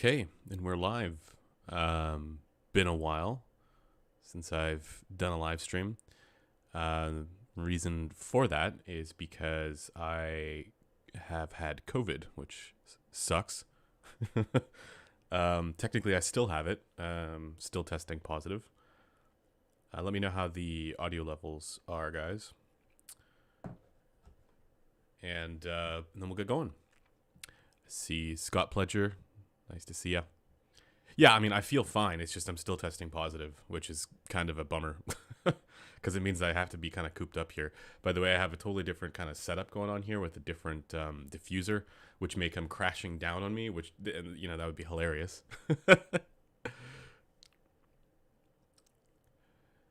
Okay, and we're live. Been a while since I've done a live stream. Uh, Reason for that is because I have had COVID, which sucks. Technically, I still have it. Still testing positive. Let me know how the audio levels are, guys, and then we'll get going. See Scott Pledger. Nice to see ya. Yeah, I mean, I feel fine. It's just I'm still testing positive, which is kind of a bummer because it means I have to be kind of cooped up here. By the way, I have a totally different kind of setup going on here with a different diffuser, which may come crashing down on me, which, that would be hilarious.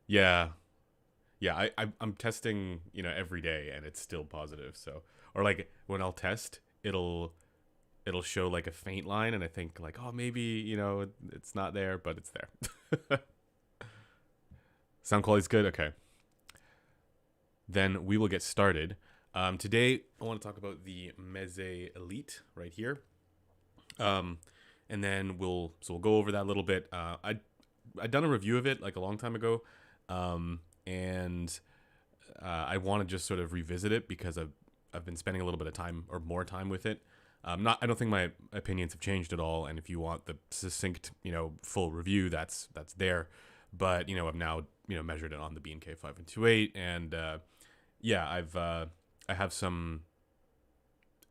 Yeah. Yeah, I'm testing, every day and it's still positive. So, or like when I'll test, it'll show like a faint line and I think like, oh, maybe, it's not there, but it's there. Sound quality's good. Okay. Then we will get started. Today I want to talk about the Meze Elite right here. And then we'll go over that a little bit. I'd done a review of it like a long time ago. And I want to just sort of revisit it because I've been spending a little bit of time or more time with it. I don't think my opinions have changed at all. And if you want the succinct, full review, that's there. But I've now measured it on the B&K 5.28, and I have some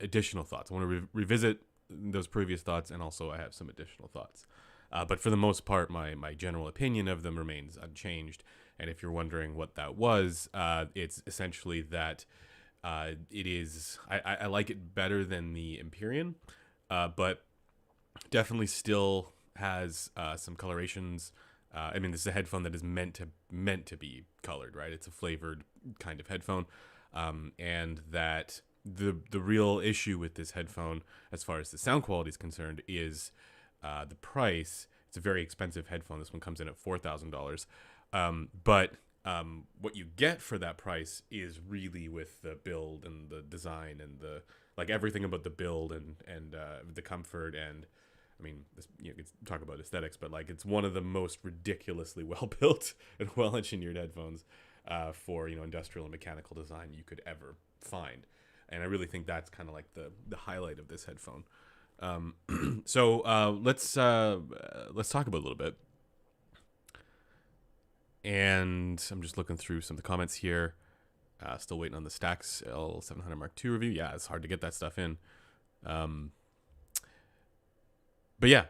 additional thoughts. I want to revisit those previous thoughts, and also I have some additional thoughts. But for the most part, my general opinion of them remains unchanged. And if you're wondering what that was, it's essentially that it is. I like it better than the Empyrean, but definitely still has some colorations. I mean, this is a headphone that is meant to be colored, right? It's a flavored kind of headphone, and that the real issue with this headphone, as far as the sound quality is concerned, is the price. It's a very expensive headphone. This one comes in at $4,000, but what you get for that price is really with the build and the design and the everything about the build and the comfort. And I mean, you could talk about aesthetics, but it's one of the most ridiculously well built and well engineered headphones for industrial and mechanical design you could ever find. And I really think that's kind of like the highlight of this headphone. So let's talk about it a little bit. And I'm just looking through some of the comments here. Still waiting on the Stax L700 Mark II review. Yeah, it's hard to get that stuff in. But yeah,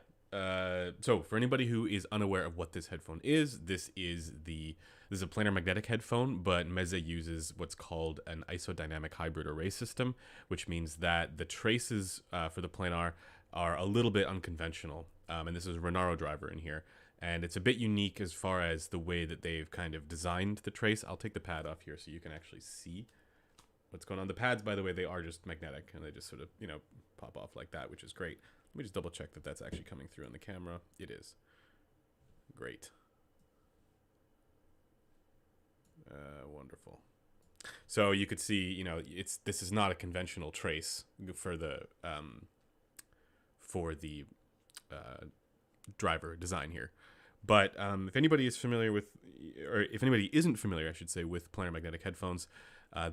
so for anybody who is unaware of what this headphone is, this is a planar magnetic headphone, but Meze uses what's called an isodynamic hybrid array system, which means that the traces for the planar are a little bit unconventional. And this is a Renaro driver in here. And it's a bit unique as far as the way that they've kind of designed the trace. I'll take the pad off here so you can actually see what's going on. The pads, by the way, they are just magnetic, and they just sort of, pop off like that, which is great. Let me just double check that that's actually coming through on the camera. It is. Great. Wonderful. So you could see, this is not a conventional trace for the driver design here. But if anybody is familiar with, or if anybody isn't familiar, I should say, with planar magnetic headphones,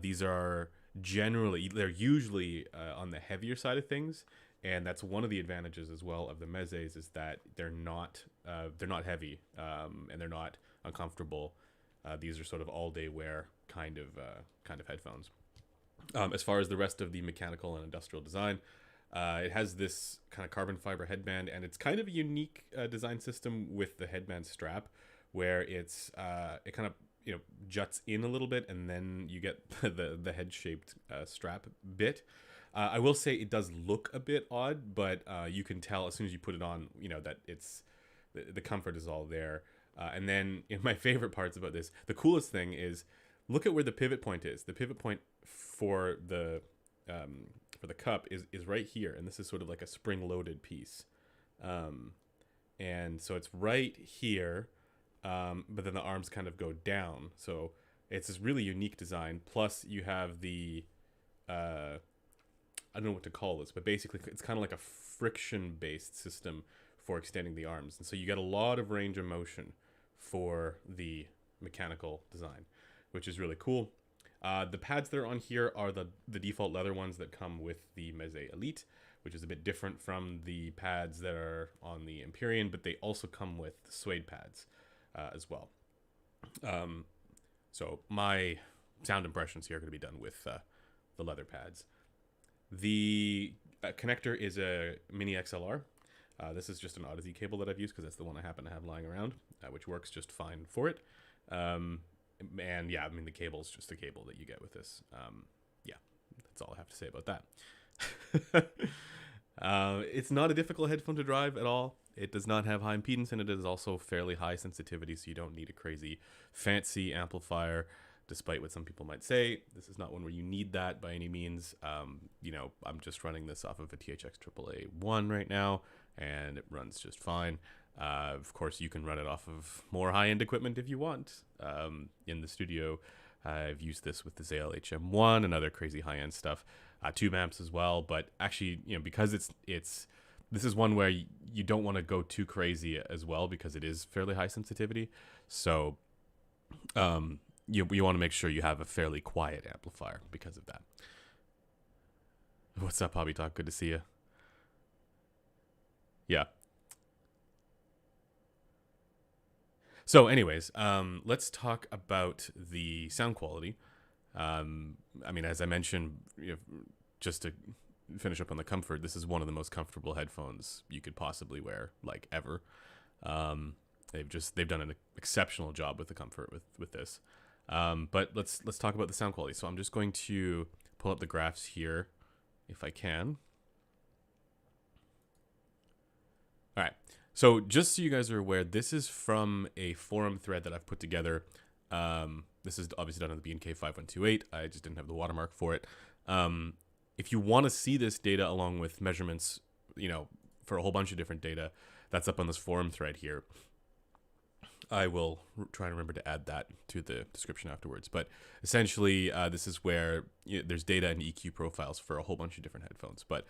these are they're usually on the heavier side of things. And that's one of the advantages as well of the Mezes, is that they're not heavy, and they're not uncomfortable. These are sort of all-day wear kind of headphones. As far as the rest of the mechanical and industrial design, it has this kind of carbon fiber headband, and it's kind of a unique design system with the headband strap, where it kind of juts in a little bit, and then you get the head-shaped strap bit. I will say it does look a bit odd, but you can tell as soon as you put it on, that it's the comfort is all there. And then my favorite parts about this, the coolest thing is, look at where the pivot point is. The pivot point for the cup is right here, and this is sort of like a spring-loaded piece. And so it's right here, but then the arms kind of go down. So it's this really unique design. Plus you have the I don't know what to call this, but basically it's kind of like a friction-based system for extending the arms. And so you get a lot of range of motion for the mechanical design, which is really cool. The pads that are on here are the default leather ones that come with the Meze Elite, which is a bit different from the pads that are on the Empyrean, but they also come with suede pads as well. So my sound impressions here are going to be done with the leather pads. The connector is a mini XLR. This is just an Odyssey cable that I've used because that's the one I happen to have lying around, which works just fine for it. And yeah, I mean, the cable is just the cable that you get with this. Yeah, that's all I have to say about that. It's not a difficult headphone to drive at all. It does not have high impedance, and it is also fairly high sensitivity, so you don't need a crazy fancy amplifier, despite what some people might say. This is not one where you need that by any means. You know, I'm just running this off of a THX AAA1 right now, and it runs just fine. Of course, you can run it off of more high-end equipment if you want. In the studio, I've used this with the Zale HM1 and other crazy high-end stuff. Tube amps as well, but actually, you know, because this is one where you don't want to go too crazy as well because it is fairly high sensitivity. So you want to make sure you have a fairly quiet amplifier because of that. What's up, Hobby Talk? Good to see you. Yeah. So anyways, let's talk about the sound quality. I mean, as I mentioned, you know, just to finish up on the comfort, this is one of the most comfortable headphones you could possibly wear, like, ever. They've done an exceptional job with the comfort with this. But let's talk about the sound quality. So I'm just going to pull up the graphs here if I can. All right. So just so you guys are aware, this is from a forum thread that I've put together. This is obviously done on the BNK 5128. I just didn't have the watermark for it. If you want to see this data along with measurements, you know, for a whole bunch of different data, that's up on this forum thread here. I will try and remember to add that to the description afterwards. But essentially, this is where there's data and EQ profiles for a whole bunch of different headphones. But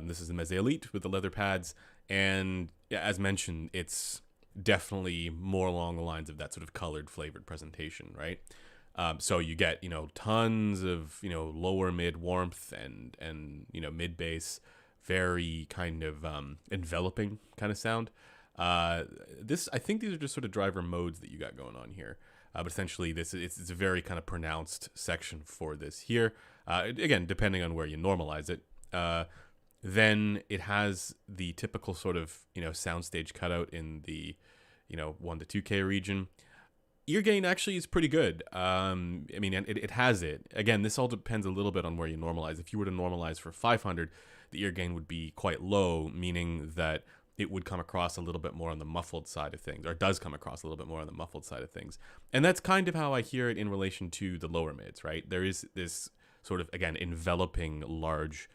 this is the Meze Elite with the leather pads. And as mentioned, it's definitely more along the lines of that sort of colored, flavored presentation, right? So you get, you know, tons of, you know, lower mid warmth and you know, mid bass, very kind of enveloping kind of sound. I think these are just sort of driver modes that you got going on here. But essentially, it's a very kind of pronounced section for this here. Again, depending on where you normalize it. Then it has the typical sort of, you know, soundstage cutout in the, you know, 1 to 2K region. Ear gain actually is pretty good. I mean, it has it. Again, this all depends a little bit on where you normalize. If you were to normalize for 500, the ear gain would be quite low, meaning that it would come across a little bit more on the muffled side of things, or does come across a little bit more on the muffled side of things. And that's kind of how I hear it in relation to the lower mids, right? There is this sort of, again, enveloping, large,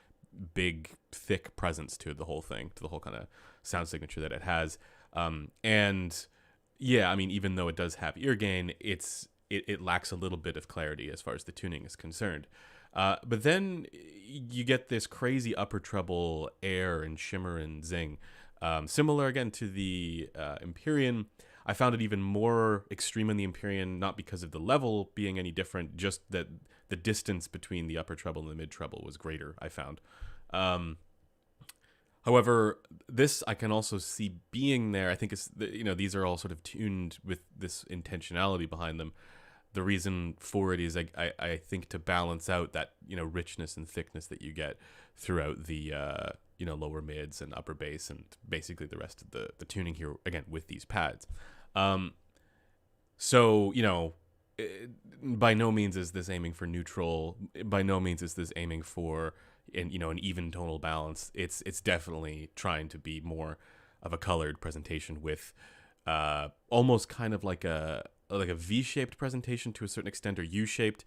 big, thick presence to the whole thing, to the whole kind of sound signature that it has. And yeah, I mean, even though it does have ear gain, it lacks a little bit of clarity as far as the tuning is concerned. But then you get this crazy upper treble air and shimmer and zing. Similar again to the Empyrean. I found it even more extreme in the Empyrean, not because of the level being any different, just that the distance between the upper treble and the mid treble was greater, I found. However, this I can also see being there. I think it's, you know, these are all sort of tuned with this intentionality behind them. The reason for it is I think to balance out that, you know, richness and thickness that you get throughout the you know, lower mids and upper bass and basically the rest of the tuning here, again, with these pads. So, you know, by no means is this aiming for neutral. By no means is this aiming for, you know, an even tonal balance. It's definitely trying to be more of a colored presentation with almost kind of like a V-shaped presentation to a certain extent, or U-shaped.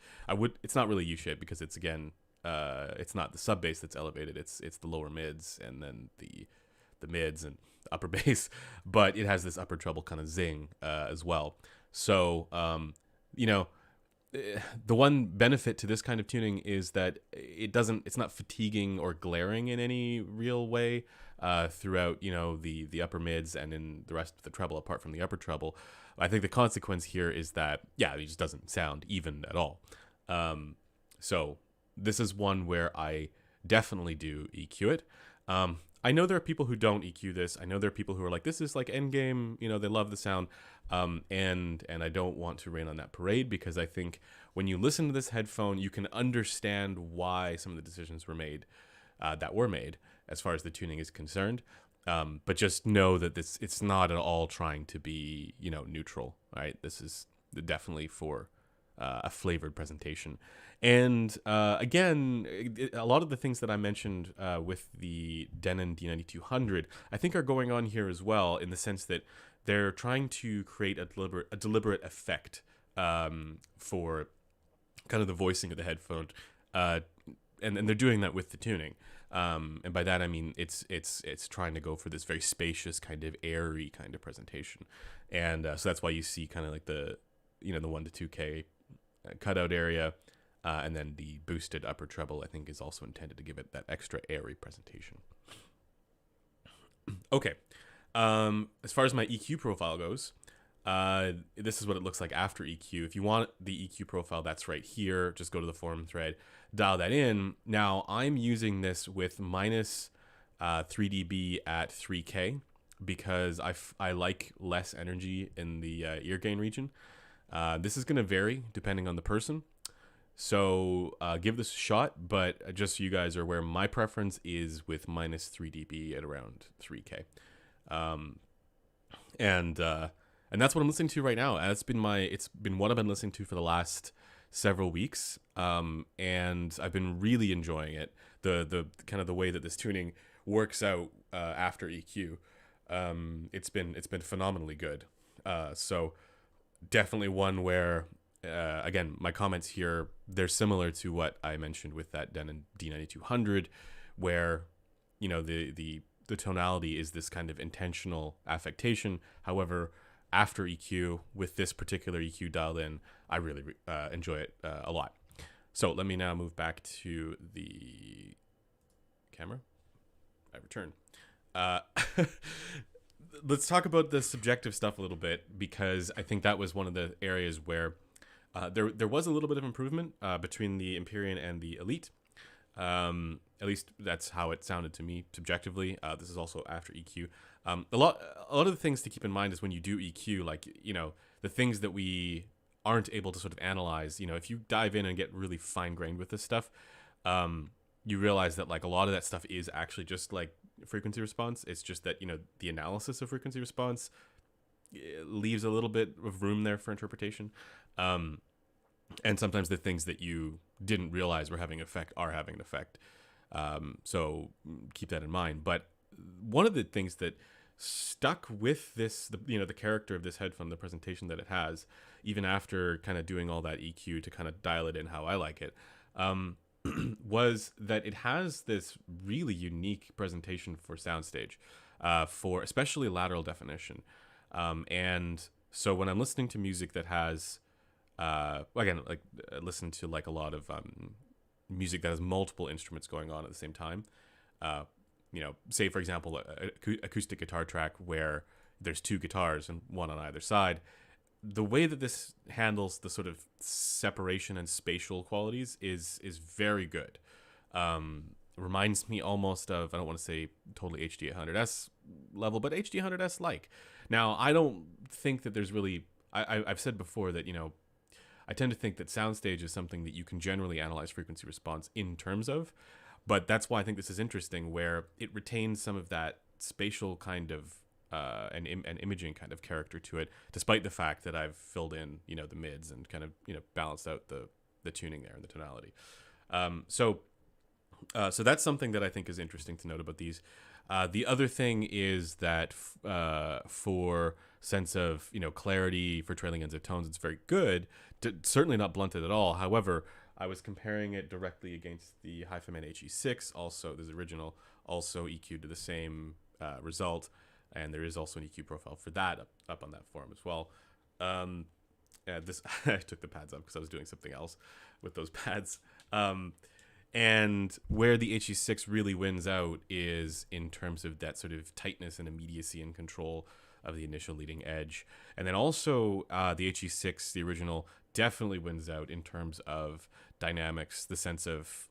It's not really U-shaped because it's, again, it's not the sub bass that's elevated. It's the lower mids and then the mids and the upper bass, but it has this upper treble kind of zing as well. So you know, the one benefit to this kind of tuning is that it's not fatiguing or glaring in any real way. throughout, the upper mids and in the rest of the treble, apart from the upper treble. I think the consequence here is that, yeah, it just doesn't sound even at all. So this is one where I definitely do EQ it. I know there are people who don't EQ this. I know there are people who are like, this is like endgame, they love the sound. And I don't want to rain on that parade, because I think when you listen to this headphone, you can understand why some of the decisions were made that were made as far as the tuning is concerned. But just know that it's not at all trying to be, neutral, right? This is definitely for a flavored presentation. And again, a lot of the things that I mentioned with the Denon D9200, I think are going on here as well, in the sense that they're trying to create a deliberate effect for kind of the voicing of the headphone, and they're doing that with the tuning. And by that I mean it's trying to go for this very spacious, kind of airy kind of presentation, and so that's why you see kind of like the 1 to 2K cutout area, and then the boosted upper treble I think is also intended to give it that extra airy presentation. Okay, as far as my EQ profile goes, this is what it looks like after EQ. If you want the EQ profile, that's right here. Just go to the forum thread, dial that in. Now I'm using this with minus 3 dB at 3K, because I like less energy in the ear gain region. This is going to vary depending on the person, so give this a shot, but just so you guys are aware, my preference is with minus 3 dB at around 3K. And that's what I'm listening to right now. It's been what I've been listening to for the last several weeks, and I've been really enjoying it. The kind of the way that this tuning works out after EQ, it's been phenomenally good. So definitely one where, again, my comments here, they're similar to what I mentioned with that Denon D9200, where the tonality is this kind of intentional affectation. However, after EQ, with this particular EQ dialed in, I really enjoy it a lot. So let me now move back to the camera. I return. Let's talk about the subjective stuff a little bit, because I think that was one of the areas where there was a little bit of improvement between the Empyrean and the Elite. At least that's how it sounded to me subjectively. This is also after EQ. A lot of the things to keep in mind is when you do EQ, like, the things that we aren't able to sort of analyze, if you dive in and get really fine-grained with this stuff, you realize that like a lot of that stuff is actually just like frequency response. It's just that, the analysis of frequency response leaves a little bit of room there for interpretation. And sometimes the things that you didn't realize were having effect are having an effect. So keep that in mind. But one of the things that stuck with this, the character of this headphone, the presentation that it has, even after kind of doing all that EQ to kind of dial it in how I like it, was that it has this really unique presentation for soundstage, for especially lateral definition. And so when I'm listening to music that has, again, like listen to like a lot of music that has multiple instruments going on at the same time, say for example, acoustic guitar track where there's two guitars and one on either side. The way that this handles the sort of separation and spatial qualities is very good. Reminds me almost of, I don't want to say totally HD800S level, but HD800S like. Now, I don't think that there's really, I've said before that, I tend to think that soundstage is something that you can generally analyze frequency response in terms of, but that's why I think this is interesting, where it retains some of that spatial kind of and imaging kind of character to it, despite the fact that I've filled in, the mids and kind of, balanced out the tuning there and the tonality. So that's something that I think is interesting to note about these. The other thing is that for sense of, clarity for trailing ends of tones, it's very good. Certainly not blunted at all. However, I was comparing it directly against the HiFiMan HE6, also this original, also EQ'd to the same result. And there is also an EQ profile for that up on that forum as well. This I took the pads up because I was doing something else with those pads. And where the HE6 really wins out is in terms of that sort of tightness and immediacy and control of the initial leading edge. And then also the HE6, the original, definitely wins out in terms of dynamics, the sense of,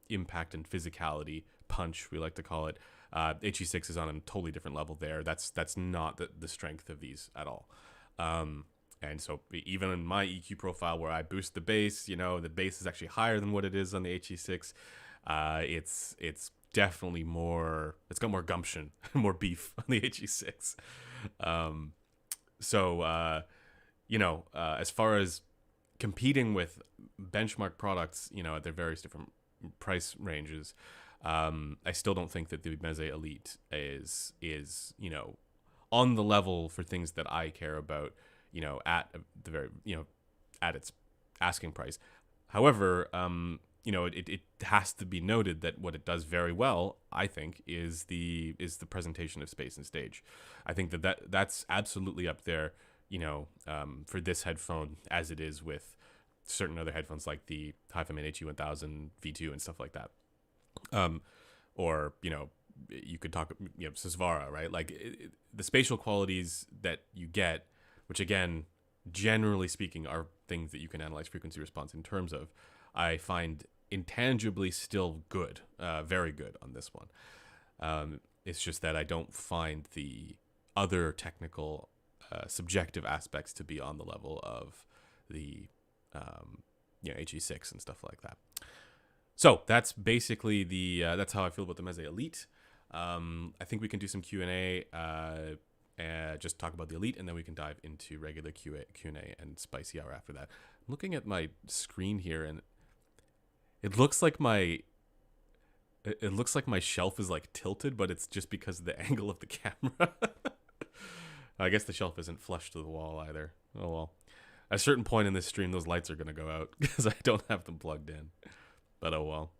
impact and physicality, punch, we like to call it. HE6 is on a totally different level there. That's not the strength of these at all. And so even in my EQ profile where I boost the bass, the bass is actually higher than what it is on the HE6. It's definitely more, it's got more gumption, more beef on the HE6. As far as competing with benchmark products, at their various different price ranges, I still don't think that the Meze Elite is on the level for things that I care about, at the very, at its asking price. However, it has to be noted that what it does very well, I think, is the presentation of space and stage. I think that's absolutely up there, for this headphone, as it is with certain other headphones like the Hi-Fi Man HE1000 V2 and stuff like that. Or you could talk, Sysvara, right? Like the spatial qualities that you get, which again, generally speaking, are things that you can analyze frequency response in terms of, I find intangibly still good, very good on this one. It's just that I don't find the other technical, subjective aspects to be on the level of the HE6 and stuff like that. So that's basically that's how I feel about the Meze Elite. I think we can do some Q&A, just talk about the Elite, and then we can dive into regular Q&A and spicy hour after that. I'm looking at my screen here, and it looks like my shelf is like tilted, but it's just because of the angle of the camera. I guess the shelf isn't flush to the wall either. Oh well. At a certain point in this stream, those lights are going to go out because I don't have them plugged in. But oh well.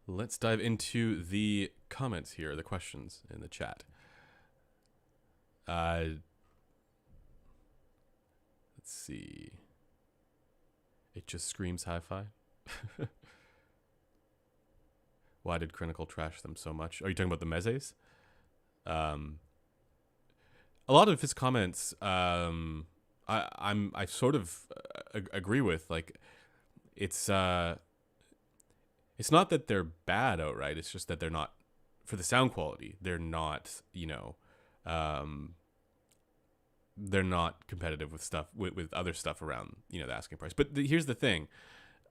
Let's dive into the comments here, the questions in the chat. Let's see. It just screams hi-fi. Why did Critical trash them so much? Are you talking about the Mezes? A lot of his comments, I sort of agree with. Like, it's not that they're bad outright. It's just that they're not, for the sound quality, they're not, they're not competitive with stuff with other stuff around, the asking price. But here's the thing: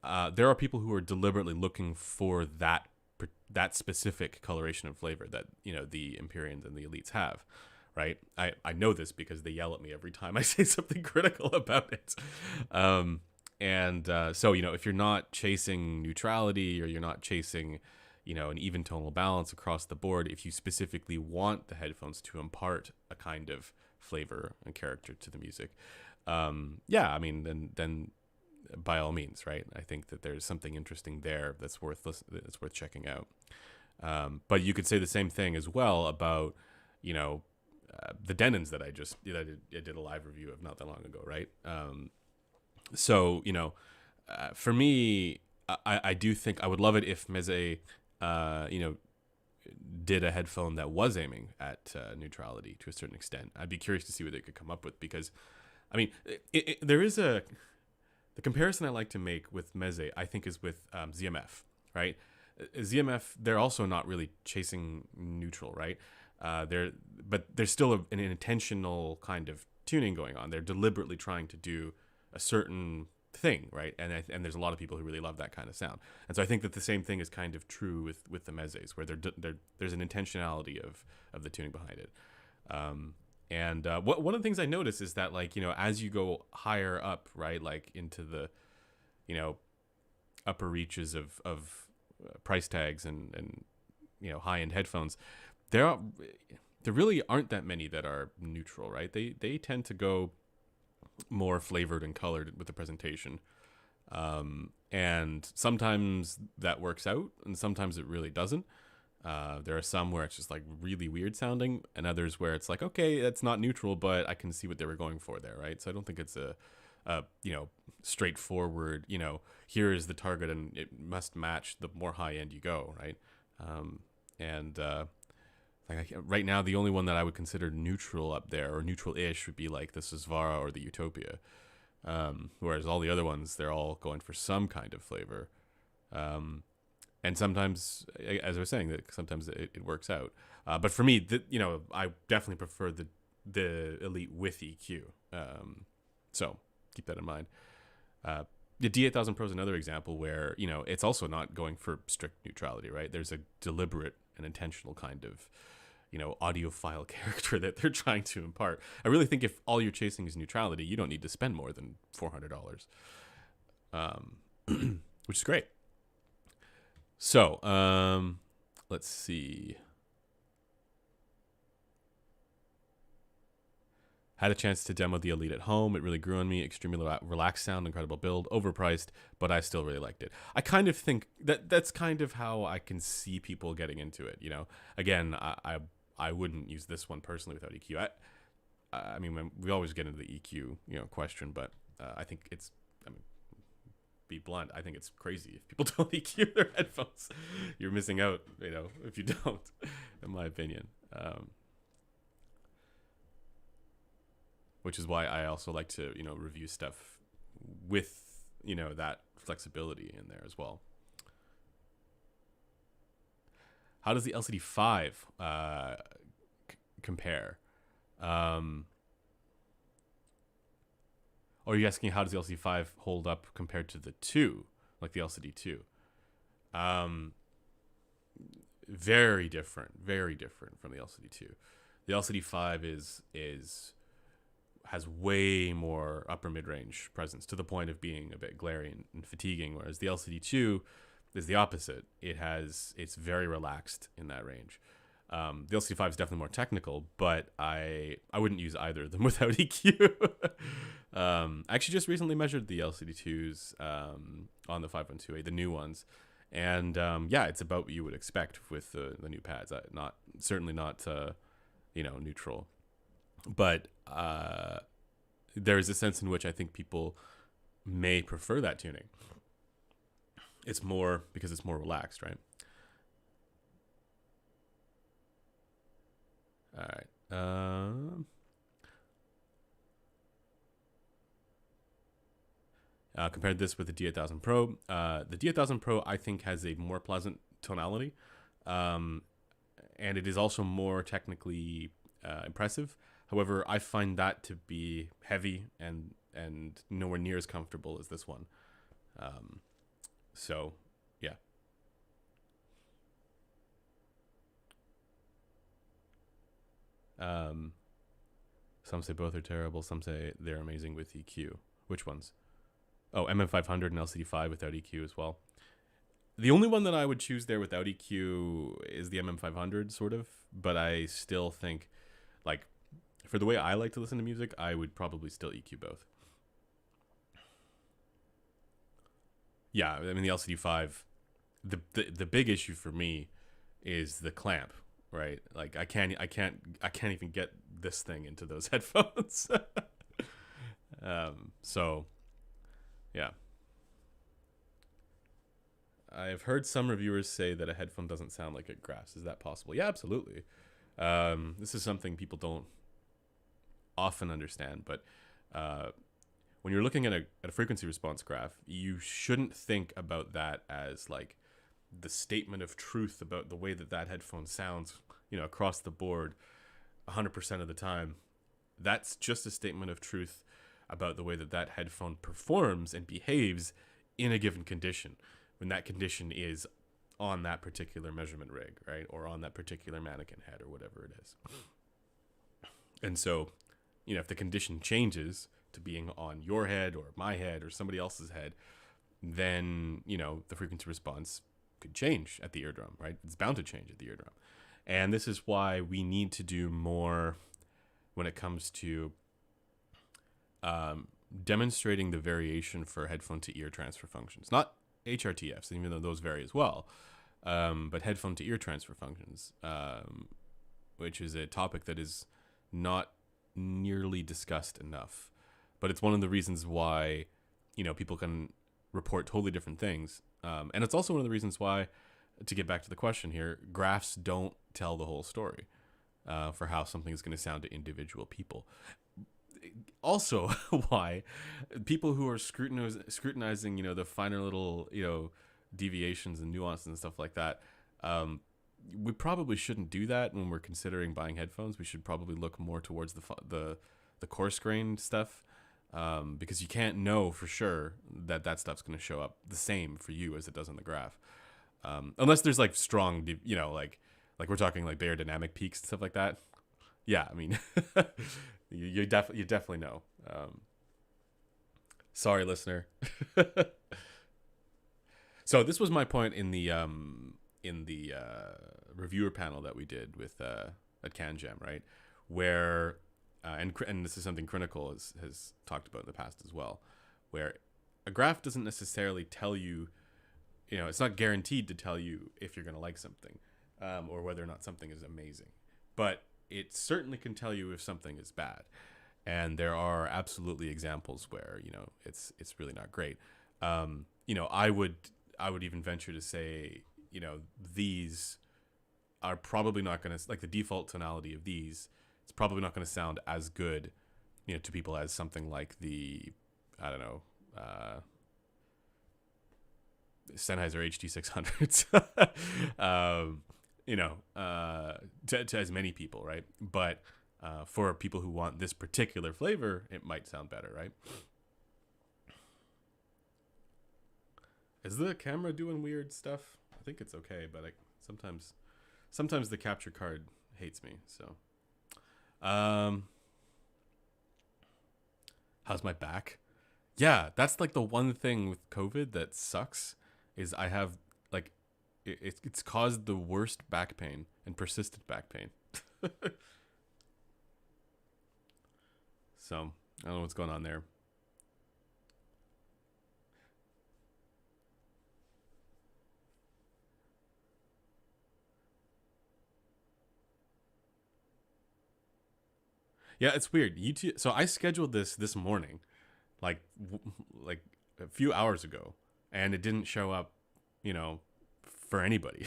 there are people who are deliberately looking for that specific coloration and flavor that the Empyreans and the Elites have. Right? I know this because they yell at me every time I say something critical about it. So, if you're not chasing neutrality, or you're not chasing, an even tonal balance across the board, if you specifically want the headphones to impart a kind of flavor and character to the music, then by all means, right? I think that there's something interesting there that's worth checking out. But you could say the same thing as well about, the Denons that I did a live review of not that long ago, right? For me, I do think I would love it if Meze, did a headphone that was aiming at neutrality to a certain extent. I'd be curious to see what they could come up with, because, there is the comparison I like to make with Meze, I think, is with ZMF, right? ZMF, they're also not really chasing neutral, right? But there's still an intentional kind of tuning going on. They're deliberately trying to do a certain thing, right? And there's a lot of people who really love that kind of sound. And so I think that the same thing is kind of true with the Mezes, where there's an intentionality of the tuning behind it. One of the things I notice is that, like, as you go higher up, right, like into the, upper reaches of price tags and high-end headphones, there really aren't that many that are neutral, right? They tend to go more flavored and colored with the presentation, and sometimes that works out, and sometimes it really doesn't. There are some where it's just like really weird sounding, and others where it's like, okay, that's not neutral, but I can see what they were going for there, right? So I don't think it's a straightforward, here is the target and it must match the more high end you go, right? And right now, the only one that I would consider neutral up there, or neutral-ish, would be like the Susvara or the Utopia. Whereas all the other ones, they're all going for some kind of flavor. And sometimes, as I was saying, that sometimes it works out. But for me, I definitely prefer the Elite with EQ. So keep that in mind. The D8000 Pro is another example where, it's also not going for strict neutrality, right? There's a deliberate and intentional kind of, audiophile character that they're trying to impart. I really think if all you're chasing is neutrality, you don't need to spend more than $400, which is great. So, let's see. Had a chance to demo the Elite at home. It really grew on me. Extremely relaxed sound, incredible build, overpriced, but I still really liked it. I kind of think that's kind of how I can see people getting into it. Again, I wouldn't use this one personally without EQ. I mean, we always get into the EQ, question, but I think it's, be blunt, I think it's crazy if people don't EQ their headphones. You're missing out, if you don't, in my opinion. Which is why I also like to, review stuff with, that flexibility in there as well. How does the LCD5 compare? Or are you asking how does the LCD5 hold up compared to the 2, like the LCD 2? Very different from the LCD 2. The LCD 5 has way more upper mid-range presence, to the point of being a bit glary and fatiguing, whereas the LCD 2 is the opposite. It's very relaxed in that range. The LCD 5 is definitely more technical, but I wouldn't use either of them without EQ. I actually just recently measured the LCD 2s on the 512A, the new ones, and it's about what you would expect with the new pads. Certainly not neutral, but there's a sense in which I think people may prefer that tuning. It's more because it's more relaxed, right? All right. Compared this with the D8000 Pro. The D8000 Pro, I think, has a more pleasant tonality, and it is also more technically impressive. However, I find that to be heavy and nowhere near as comfortable as this one. So, yeah. Some say both are terrible. Some say they're amazing with EQ. Which ones? Oh, MM500 and LCD5 without EQ as well. The only one that I would choose there without EQ is the MM500, sort of. But I still think, like, for the way I like to listen to music, I would probably still EQ both. Yeah, I mean, the LCD5, the big issue for me is the clamp, right? Like, I can't even get this thing into those headphones. So, yeah. I've heard some reviewers say that a headphone doesn't sound like it graphs. Is that possible? Yeah, absolutely. This is something people don't often understand, but when you're looking at a frequency response graph, you shouldn't think about that as like the statement of truth about the way that headphone sounds, across the board 100% of the time. That's just a statement of truth about the way that headphone performs and behaves in a given condition, when that condition is on that particular measurement rig, right? Or on that particular mannequin head or whatever it is. And so, if the condition changes to being on your head or my head or somebody else's head, then, the frequency response could change at the eardrum, right? It's bound to change at the eardrum. And this is why we need to do more when it comes to demonstrating the variation for headphone to ear transfer functions. Not HRTFs, even though those vary as well, but headphone to ear transfer functions, which is a topic that is not nearly discussed enough. but it's one of the reasons why, people can report totally different things. And it's also one of the reasons why, to get back to the question here, graphs don't tell the whole story for how something is going to sound to individual people. Also, why people who are scrutinizing, the finer little, deviations and nuances and stuff like that, we probably shouldn't do that when we're considering buying headphones. We should probably look more towards the coarse grained stuff, because you can't know for sure that stuff's going to show up the same for you as it does in the graph, unless there's like strong, like we're talking like Bayer dynamic peaks and stuff like that. Yeah, I mean, you definitely know. Sorry, listener. So this was my point in the reviewer panel that we did with at CanJam, right? Where and this is something Critical has talked about in the past as well, where a graph doesn't necessarily tell you, it's not guaranteed to tell you if you're going to like something, or whether or not something is amazing, but it certainly can tell you if something is bad. And there are absolutely examples where, it's really not great. I would even venture to say, these are probably not going to, like, the default tonality of these, it's probably not going to sound as good, to people as something like the, I don't know, Sennheiser HD600s, to as many people, right? But for people who want this particular flavor, it might sound better, right? Is the camera doing weird stuff? I think it's okay, but sometimes the capture card hates me. So, how's my back? Yeah, that's like the one thing with COVID that sucks is I have like it's caused the worst back pain and persistent back pain. So I don't know what's going on there. Yeah, it's weird. YouTube. So I scheduled this morning, like a few hours ago, and it didn't show up, for anybody.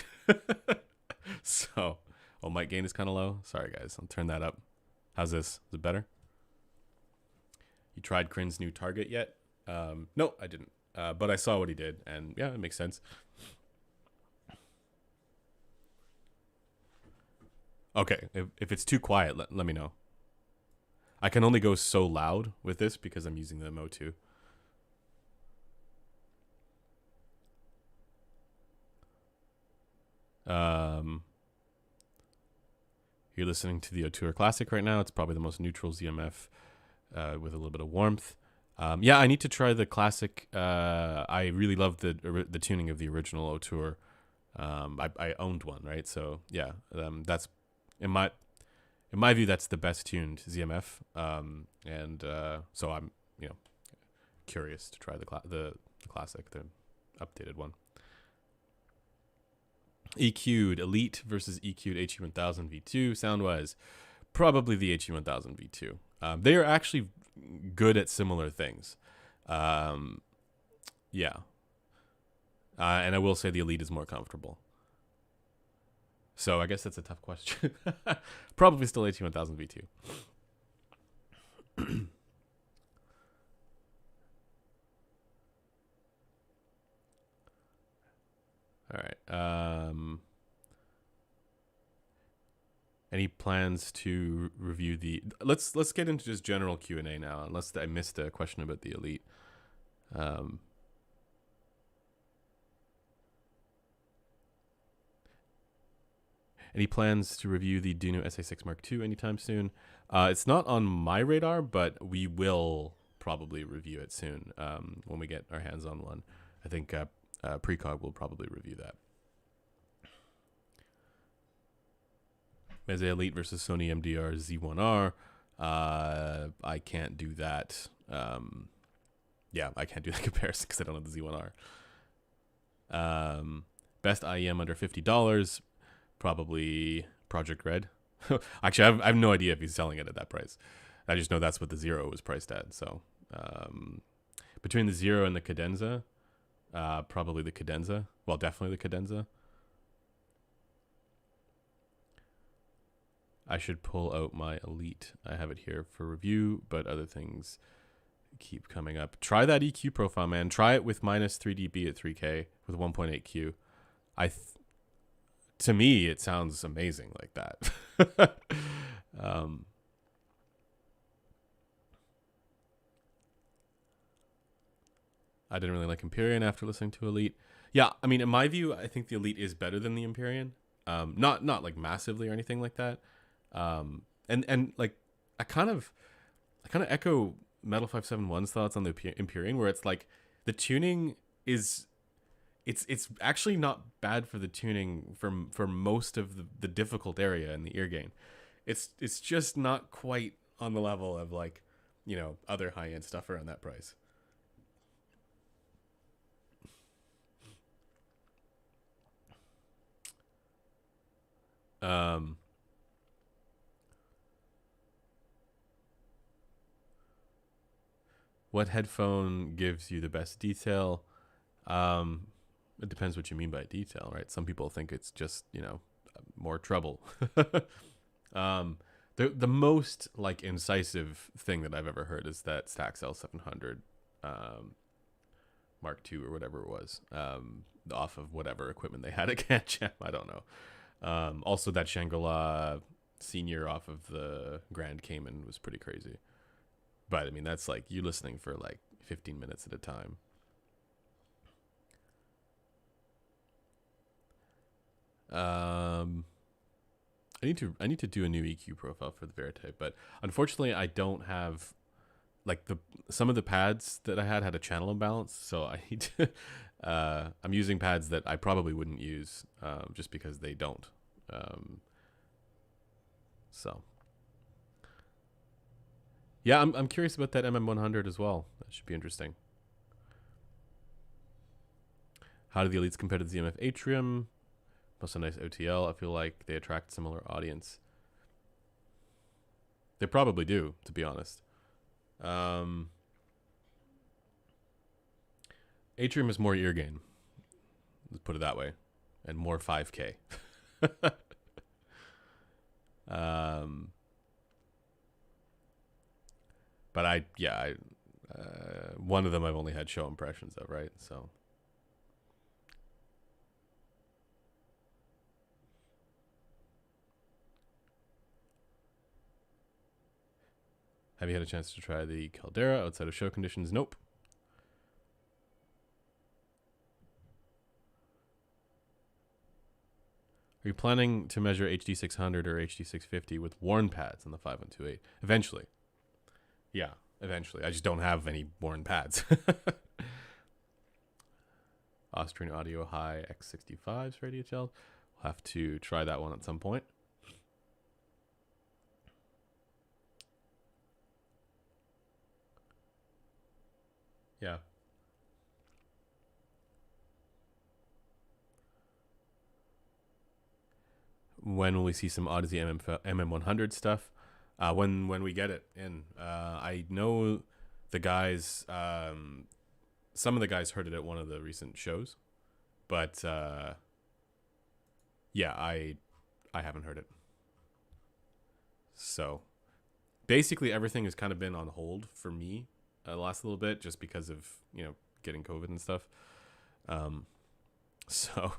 So, mic gain is kind of low. Sorry, guys. I'll turn that up. How's this? Is it better? You tried Crin's new target yet? No, I didn't. But I saw what he did, and yeah, it makes sense. Okay, if it's too quiet, let me know. I can only go so loud with this because I'm using the Mo2. You're listening to the Auteur Classic right now. It's probably the most neutral ZMF with a little bit of warmth. Yeah, I need to try the Classic. I really love the tuning of the original Auteur. I owned one, right? So yeah, that's in my view, that's the best tuned ZMF. So I'm curious to try the Classic, the updated one. EQ'd Elite versus EQ'd HE1000 V2. Sound-wise, probably the HE1000 V2. They are actually good at similar things. Yeah. And I will say the Elite is more comfortable. So I guess that's a tough question. Probably still HE1000 V2. All right. Any plans to review the? Let's get into just general Q&A now. Unless I missed a question about the Elite. Any plans to review the Duno SA6 Mark II anytime soon? It's not on my radar, but we will probably review it soon when we get our hands on one. I think Precog will probably review that. Meze Elite versus Sony MDR Z1R. I can't do that. Yeah, I can't do that comparison because I don't have the Z1R. Best IEM under $50. Probably Project Red. Actually, I have no idea if he's selling it at that price. I just know that's what the Zero was priced at. So Between the Zero and the Cadenza, probably the Cadenza. Well, definitely the Cadenza. I should pull out my Elite. I have it here for review, but other things keep coming up. Try that EQ profile, man. Try it with minus 3 dB at 3K with 1.8 Q. To me, it sounds amazing like that. I didn't really like Empyrean after listening to Elite. Yeah, I mean, in my view, I think the Elite is better than the Empyrean. Not like massively or anything like that. And like I kind of echo Metal 571's thoughts on the Empyrean, where it's like the tuning is it's actually not bad for the tuning for most of the difficult area in the ear gain. It's just not quite on the level of like, you know, other high end stuff around that price. What headphone gives you the best detail? It depends what you mean by detail, right? Some people think it's just, you know, more treble. The most like incisive thing that I've ever heard is that Stax L700 Mark II or whatever it was, off of whatever equipment they had at CanChamp. I don't know. Also, that Shangri-La Senior off of the Grand Cayman was pretty crazy. But I mean, that's like you listening for like 15 minutes at a time. I need to do a new EQ profile for the Verite, but unfortunately, I don't have like some of the pads that I had a channel imbalance, so I need to. I'm using pads that I probably wouldn't use, just because they don't. So. Yeah, I'm curious about that MM100 as well. That should be interesting. How do the Elites compare to the ZMF Atrium? Plus a nice OTL. I feel like they attract similar audience. They probably do, to be honest. Atrium is more ear gain. Let's put it that way. And more 5K. But one of them I've only had show impressions of, right? So. Have you had a chance to try the Caldera outside of show conditions? Nope. Are you planning to measure HD600 or HD650 with worn pads on the 5128? Eventually. Yeah, eventually. I just don't have any worn pads. Austrian Audio High X65s radio gel. We'll have to try that one at some point. Yeah. When will we see some Odyssey MM100 stuff? When we get it in. I know the guys, some of the guys heard it at one of the recent shows, but yeah, I haven't heard it. So basically everything has kind of been on hold for me the last little bit, just because of, you know, getting COVID and stuff. So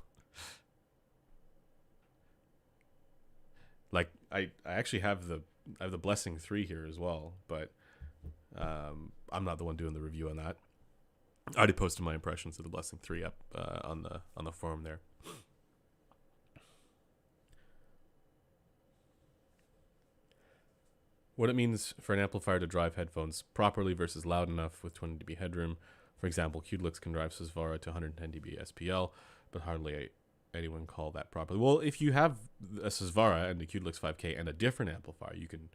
like I actually have the Blessing 3 here as well, but I'm not the one doing the review on that. I already posted my impressions of the Blessing 3 up on the forum there. What it means for an amplifier to drive headphones properly versus loud enough with 20 dB headroom. For example, Qdlux can drive Susvara to 110 dB SPL, but hardly anyone call that properly. Well, if you have a Susvara and a Qdlux 5K and a different amplifier, you can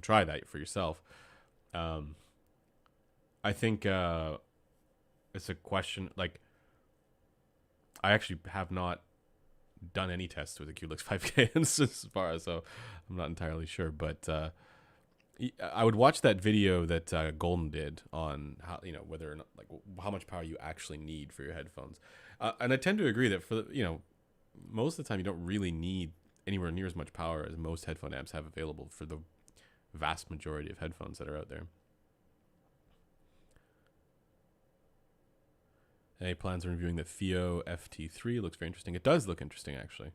try that for yourself. I think it's a question, like, I actually have not done any tests with a Qdlux 5K and Susvara, so I'm not entirely sure, but I would watch that video that Golden did on how, whether or not, like, how much power you actually need for your headphones. And I tend to agree that most of the time you don't really need anywhere near as much power as most headphone amps have available for the vast majority of headphones that are out there. Any plans on reviewing the Fio FT3? Looks very interesting. It does look interesting, actually.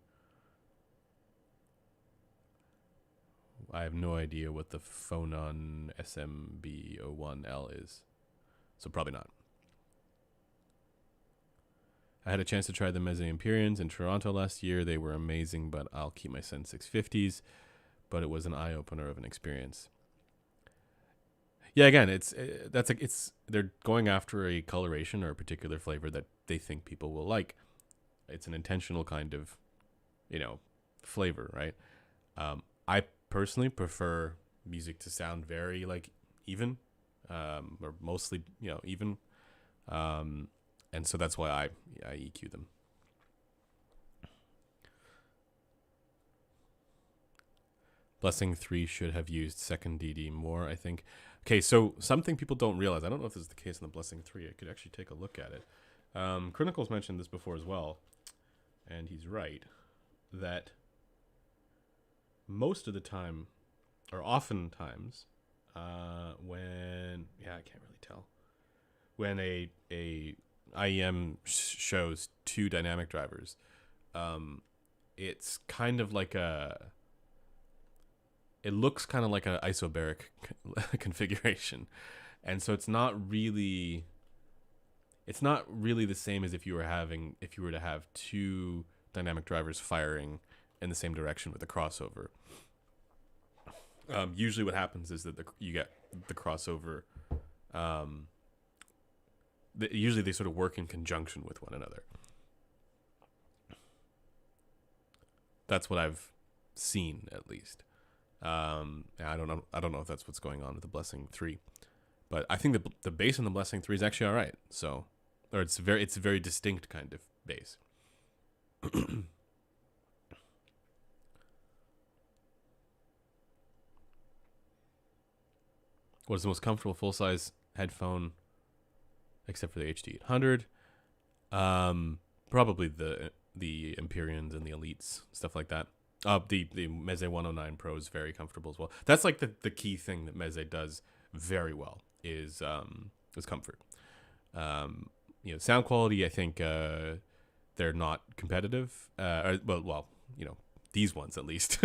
I have no idea what the Phonon SMB01L is, so probably not. I had a chance to try the Meze Empyreans in Toronto last year. They were amazing, but I'll keep my Sen 650s. But it was an eye-opener of an experience. Yeah, again, they're going after a coloration or a particular flavor that they think people will like. It's an intentional kind of, flavor, right? I personally prefer music to sound very like even, or mostly even, and so that's why I EQ them. Blessing 3 should have used second DD more, I think. Okay, so something people don't realize, I don't know if this is the case in the Blessing 3. I could actually take a look at it. Chronicles mentioned this before as well, and he's right, that most of the time, or oftentimes, when, I can't really tell, when a IEM shows two dynamic drivers, it's kind of like it looks kind of like an isobaric configuration. And so it's not really the same as if you were to have two dynamic drivers firing in the same direction with a crossover. Usually what happens is that you get the crossover. Usually they sort of work in conjunction with one another. That's what I've seen, at least. I don't know if that's what's going on with the Blessing 3, but I think the bass in the Blessing 3 is actually all right. So, or it's a very distinct kind of bass. What is the most comfortable full-size headphone, except for the HD800? Probably the Empyreans and the Elites, stuff like that. The Meze 109 Pro is very comfortable as well. That's like the key thing that Meze does very well is comfort. Sound quality, I think they're not competitive. These ones at least.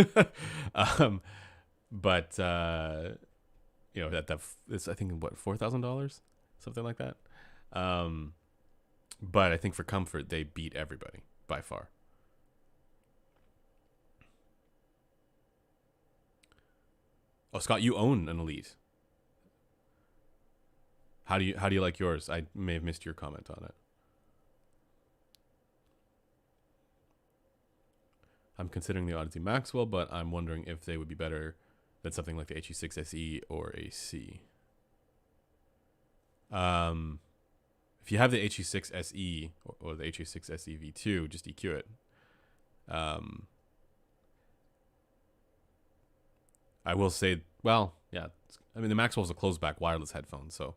But it's I think what $4,000, something like that. But I think for comfort they beat everybody by far. Oh, Scott, you own an Elite. How do you like yours? I may have missed your comment on it. I'm considering the Odyssey Maxwell, but I'm wondering if they would be better than something like the HE6 SE or a C. If you have the HE6 SE or the HE6 SE V2, just EQ it. I will say, well, yeah. I mean, the Maxwell is a closed-back wireless headphone, so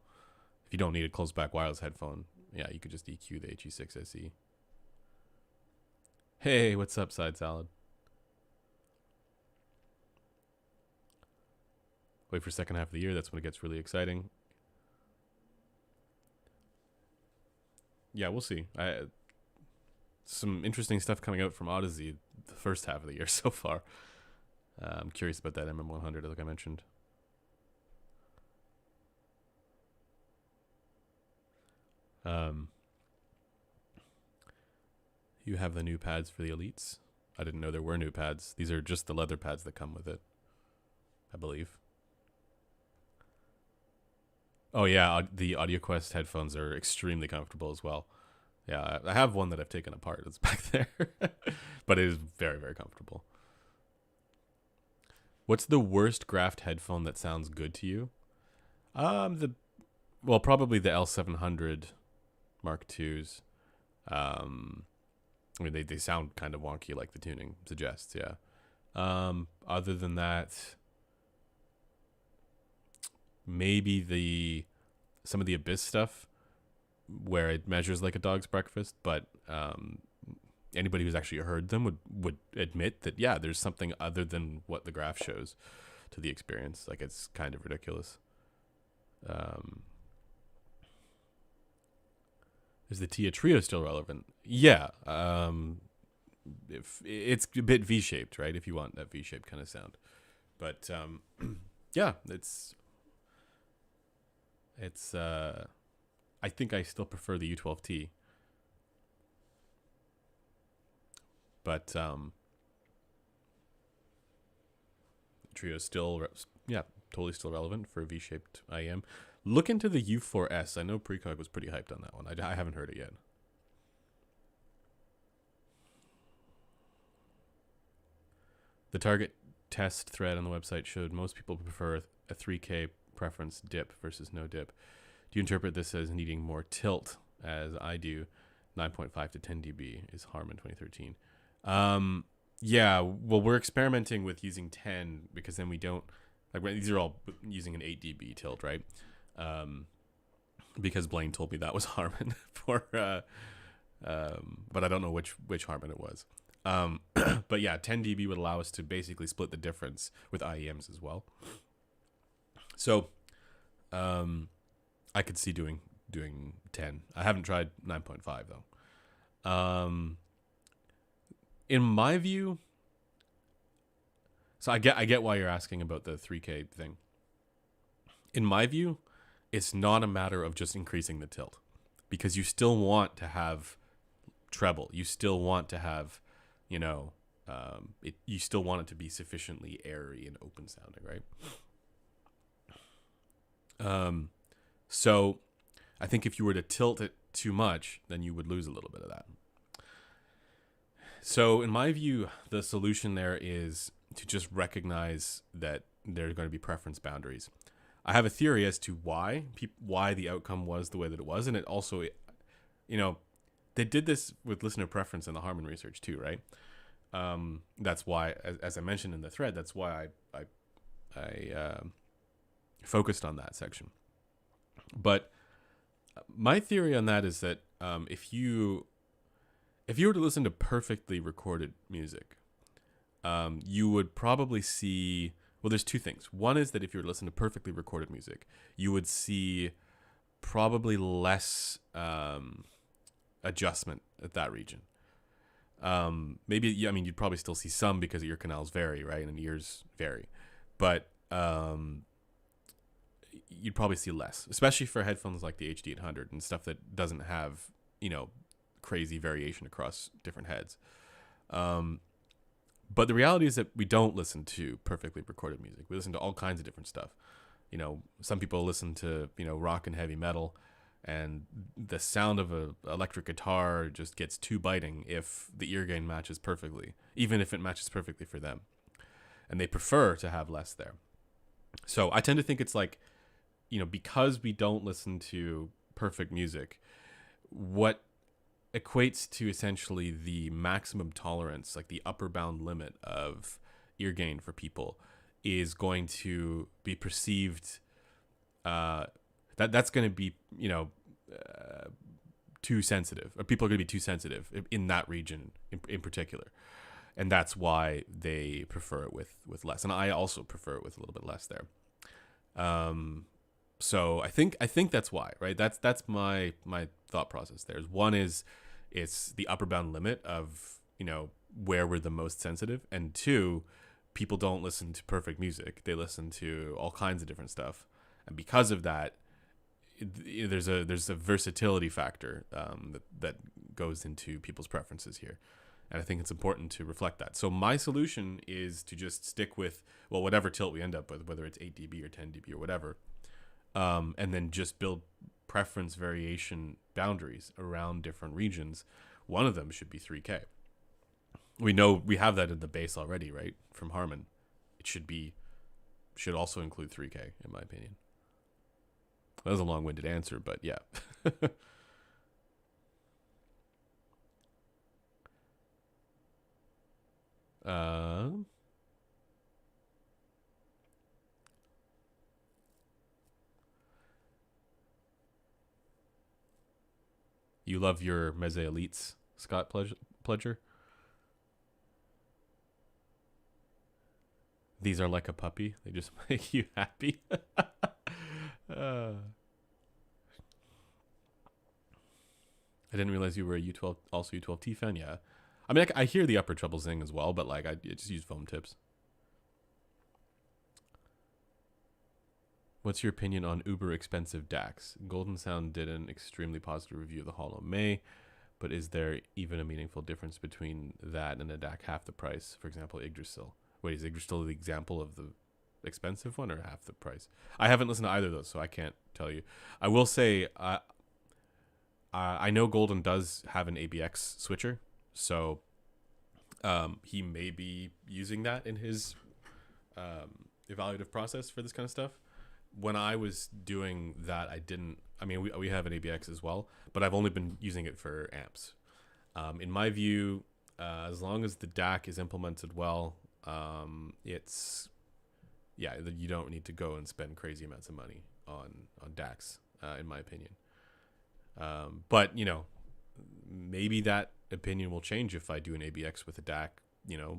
if you don't need a closed-back wireless headphone, yeah, you could just EQ the HE6 SE. Hey, what's up, Side Salad? Wait for second half of the year. That's when it gets really exciting. Yeah, we'll see. Some interesting stuff coming out from Odyssey the first half of the year so far. I'm curious about that MM100, like I mentioned. You have the new pads for the Elites. I didn't know there were new pads. These are just the leather pads that come with it, I believe. Oh yeah, the AudioQuest headphones are extremely comfortable as well. Yeah, I have one that I've taken apart. It's back there. But it is very, very comfortable. What's the worst Graft headphone that sounds good to you? Probably the L700 Mark IIs. I mean, they sound kind of wonky, like the tuning suggests. Yeah. Other than that, maybe some of the Abyss stuff where it measures like a dog's breakfast, but anybody who's actually heard them would admit that, yeah, there's something other than what the graph shows to the experience. Like, it's kind of ridiculous. Is the Tia Trio still relevant? Yeah. If it's a bit V-shaped, right? If you want that V-shaped kind of sound. But yeah, it's I think I still prefer the U12T. But Trio is still, yeah, totally still relevant for a V-shaped IEM. Look into the U4S. I know Precog was pretty hyped on that one. I haven't heard it yet. The target test thread on the website showed most people prefer a 3K preference dip versus no dip. Do you interpret this as needing more tilt, as I do? 9.5 to 10 dB is Harman 2013. Yeah, well, we're experimenting with using 10 because then we don't, like, these are all using an 8 dB tilt, right? Because Blaine told me that was Harman for, but I don't know which Harman it was. But yeah, 10 dB would allow us to basically split the difference with IEMs as well. So, I could see doing 10. I haven't tried 9.5 though. In my view, so I get why you're asking about the 3K thing. In my view, it's not a matter of just increasing the tilt, because you still want to have treble. You still want to have, you still want it to be sufficiently airy and open sounding, right? So I think if you were to tilt it too much, then you would lose a little bit of that. So in my view, the solution there is to just recognize that there are going to be preference boundaries. I have a theory as to why the outcome was the way that it was, and it also, they did this with listener preference in the Harman research too, right? That's why, as I mentioned in the thread, that's why I focused on that section. But my theory on that is that if you were to listen to perfectly recorded music, you would probably see, well, there's two things. One is that if you were to listen to perfectly recorded music, you would see probably less adjustment at that region. Maybe, you'd probably still see some because ear canals vary, right? And ears vary. But you'd probably see less, especially for headphones like the HD800 and stuff that doesn't have, crazy variation across different heads. But the reality is that we don't listen to perfectly recorded music. We listen to all kinds of different stuff. Some people listen to, rock and heavy metal, and the sound of an electric guitar just gets too biting if the ear gain matches perfectly, even if it matches perfectly for them. And they prefer to have less there. So I tend to think it's like, because we don't listen to perfect music, what equates to essentially the maximum tolerance, like the upper bound limit of ear gain for people, is going to be perceived that's going to be too sensitive, or people are going to be too sensitive in that region in particular, and that's why they prefer it with less, and I also prefer it with a little bit less there. So I think that's why, right? That's my thought process. There's one is it's the upper bound limit of where we're the most sensitive, and two, people don't listen to perfect music. They listen to all kinds of different stuff, and because of that, there's a versatility factor that goes into people's preferences here, and I think it's important to reflect that. So my solution is to just stick with whatever tilt we end up with, whether it's 8 dB or 10 dB or whatever, and then just build preference variation boundaries around different regions. One of them should be 3K. We know we have that in the base already, right? From Harman, it should also include 3K, in my opinion. That was a long-winded answer, but yeah. You love your Meze Elites, Scott Pledger. These are like a puppy. They just make you happy. uh, I didn't realize you were a U12, also U12T fan. Yeah, I mean, I hear the upper treble zing as well, but like I just use foam tips. What's your opinion on uber expensive DACs? Golden Sound did an extremely positive review of the Hollow May, but is there even a meaningful difference between that and a DAC half the price? For example, Yggdrasil. Wait, is Yggdrasil the example of the expensive one or half the price? I haven't listened to either of those, so I can't tell you. I will say, I know Golden does have an ABX switcher, so he may be using that in his evaluative process for this kind of stuff. When I was doing that, I didn't. I mean, we have an ABX as well, but I've only been using it for amps. In my view, as long as the DAC is implemented well, it's you don't need to go and spend crazy amounts of money on DACs, in my opinion. But maybe that opinion will change if I do an ABX with a DAC,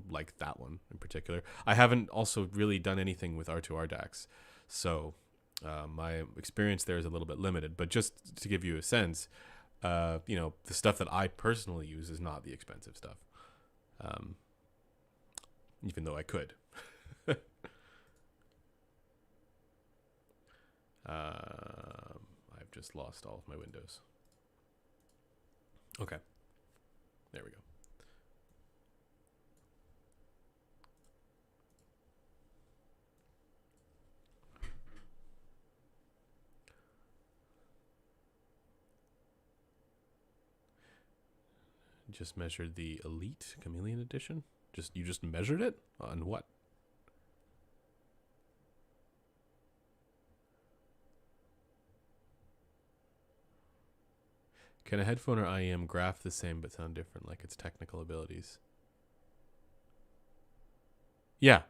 like that one in particular. I haven't also really done anything with R2R DACs, so my experience there is a little bit limited. But just to give you a sense, the stuff that I personally use is not the expensive stuff, even though I could. I've just lost all of my windows. Okay. There we go. Just measured the Elite Chameleon Edition? You just measured it? On what? Can a headphone or IEM graph the same but sound different, like its technical abilities? Yeah,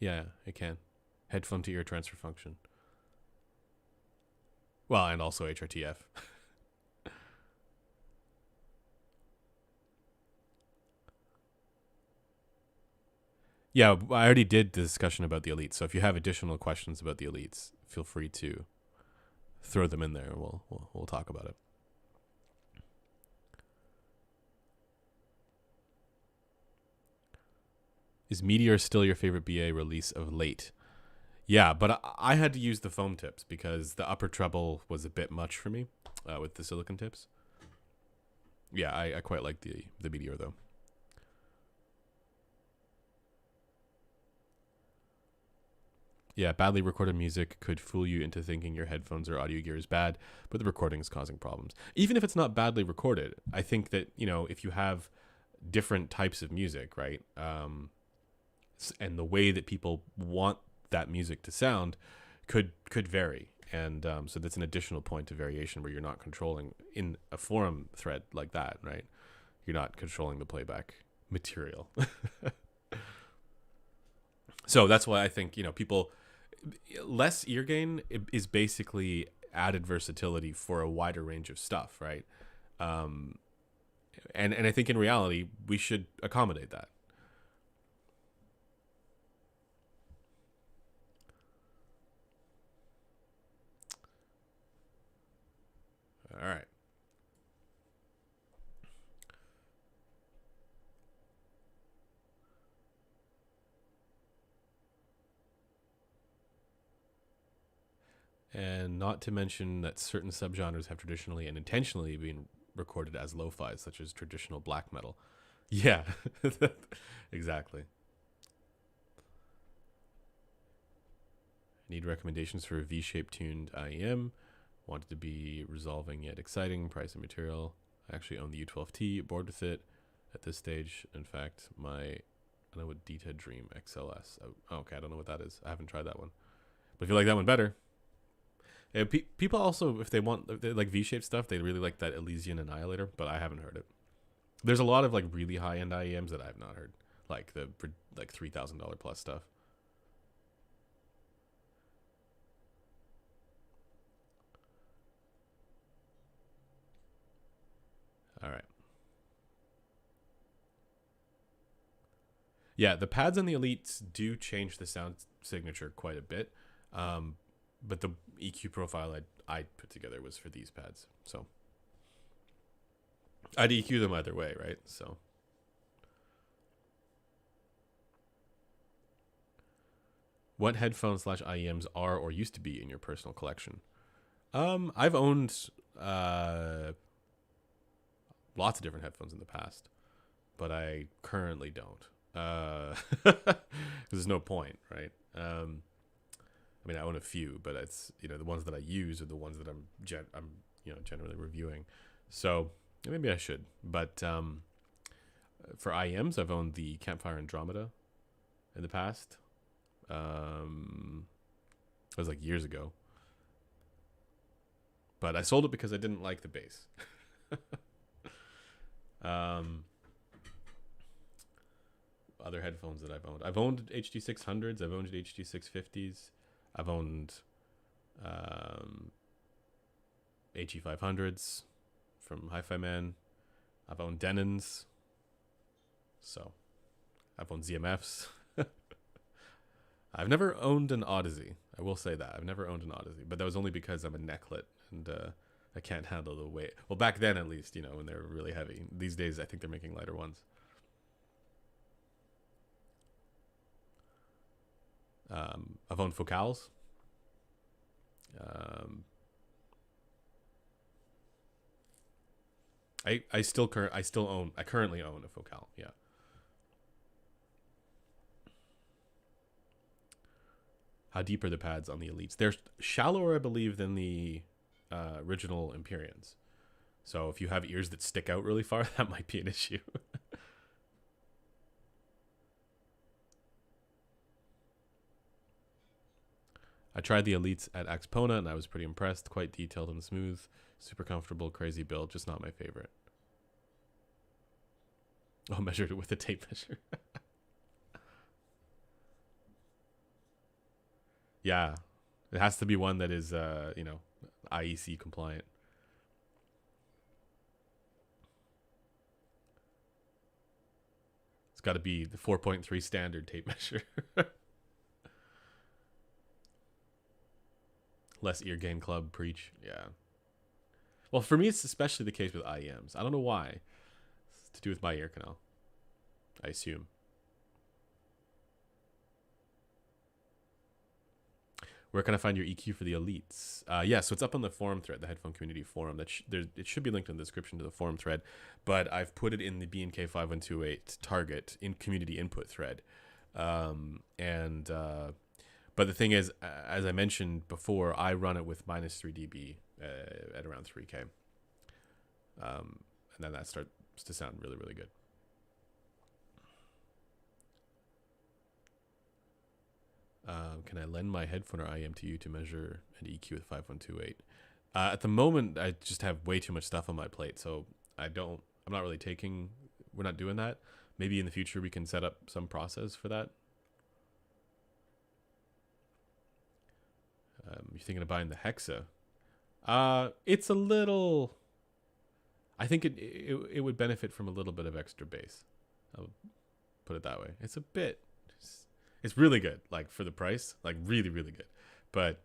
it can. Headphone to ear transfer function. Well, and also HRTF. Yeah, I already did the discussion about the Elites, so if you have additional questions about the Elites, feel free to throw them in there. We'll talk about it. Is Meteor still your favorite BA release of late? Yeah, but I had to use the foam tips because the upper treble was a bit much for me with the silicon tips. Yeah, I quite like the Meteor though. Yeah, badly recorded music could fool you into thinking your headphones or audio gear is bad, but the recording is causing problems. Even if it's not badly recorded, I think that, if you have different types of music, right? And the way that people want that music to sound could vary. And so that's an additional point of variation where you're not controlling in a forum thread like that, right? You're not controlling the playback material. So that's why I think, people... less ear gain is basically added versatility for a wider range of stuff, right? And I think in reality we should accommodate that. All right. And not to mention that certain subgenres have traditionally and intentionally been recorded as lo-fi, such as traditional black metal. Yeah, exactly. Need recommendations for a V-shaped tuned IEM. Wanted to be resolving yet exciting. Price and material. I actually own the U12T. Bored with it at this stage. In fact, I don't know what Dita Dream XLS. Oh, okay, I don't know what that is. I haven't tried that one. But if you like that one better... Yeah, people also, if they like V-shaped stuff, they really like that Elysian Annihilator, but I haven't heard it. There's a lot of like really high-end IEMs that I've not heard, like the $3,000 plus stuff. Yeah, the pads on the Elites do change the sound signature quite a bit. But the EQ profile I put together was for these pads. So I'd EQ them either way, right? So what headphones / IEMs are or used to be in your personal collection? I've owned lots of different headphones in the past, but I currently don't. There's no point, right? I mean, I own a few, but it's, you know, the ones that I use are the ones that I'm generally reviewing. So maybe I should. But for IEMs, I've owned the Campfire Andromeda in the past. It was like years ago, but I sold it because I didn't like the bass. Other headphones that I've owned HD600s, I've owned HD650s, I've owned HE500s from Hi-Fi Man, I've owned Denons, so I've owned ZMFs. I've never owned an Odyssey. I will say that. I've never owned an Odyssey, but that was only because I'm a necklet and I can't handle the weight. Well, back then at least, you know, when they were really heavy. These days, I think they're making lighter ones. I've owned Focals. I currently own a Focal. Yeah. How deep are the pads on the Elites? They're shallower, I believe, than the original Empyreans. So if you have ears that stick out really far, that might be an issue. I tried the Elites at Axpona and I was pretty impressed. Quite detailed and smooth. Super comfortable, crazy build. Just not my favorite. Oh, measured it with a tape measure. Yeah. It has to be one that is, IEC compliant. It's got to be the 4.3 standard tape measure. Less ear gain club preach. Yeah. Well, for me, it's especially the case with IEMs. I don't know why. It's to do with my ear canal, I assume. Where can I find your EQ for the Elites? Yeah, so it's up on the forum thread, the Headphone Community Forum. It should be linked in the description to the forum thread, but I've put it in the BNK 5128 target in community input thread. But the thing is, as I mentioned before, I run it with minus 3 dB at around 3K. And then that starts to sound really, really good. Can I lend my headphone or IEM to you to measure an EQ with 5128? At the moment, I just have way too much stuff on my plate, so we're not doing that. Maybe in the future we can set up some process for that. You're thinking of buying the Hexa. It's a little... I think it would benefit from a little bit of extra bass. I'll put it that way. It's a bit... It's really good, like for the price, like really, really good. But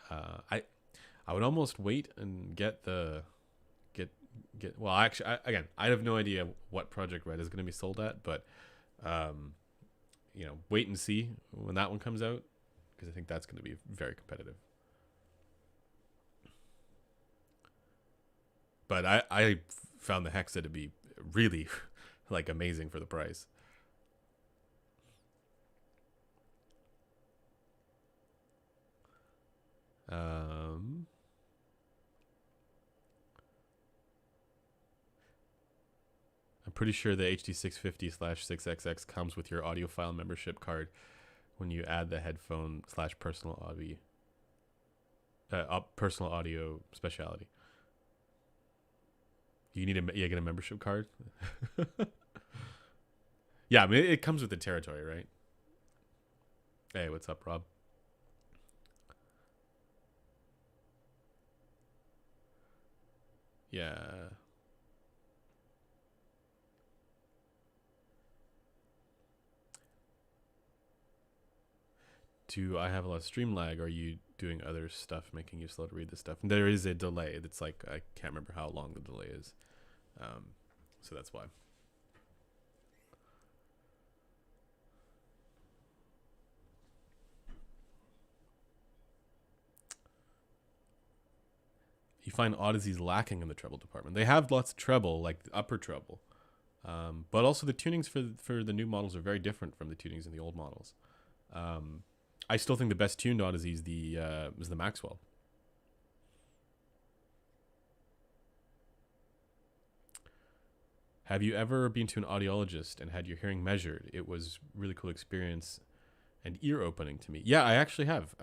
I would almost wait and get. Well, actually, I have no idea what Project Red is going to be sold at, but wait and see when that one comes out, because I think that's going to be very competitive. But I found the Hexa to be really like amazing for the price. I'm pretty sure the HD650/6XX comes with your audiophile membership card when you add the headphone / personal audio speciality. You get a membership card. Yeah, I mean it comes with the territory, right? Hey, what's up, Rob? Yeah. Do I have a lot of stream lag? Or are you doing other stuff making you slow to read this stuff? And there is a delay. That's like, I can't remember how long the delay is. So that's why. You find Odyssey's lacking in the treble department. They have lots of treble, like the upper treble. But also the tunings for the new models are very different from the tunings in the old models. I still think the best tuned Odyssey is the Maxwell. Have you ever been to an audiologist and had your hearing measured? It was really cool experience and ear opening to me. Yeah, I actually have.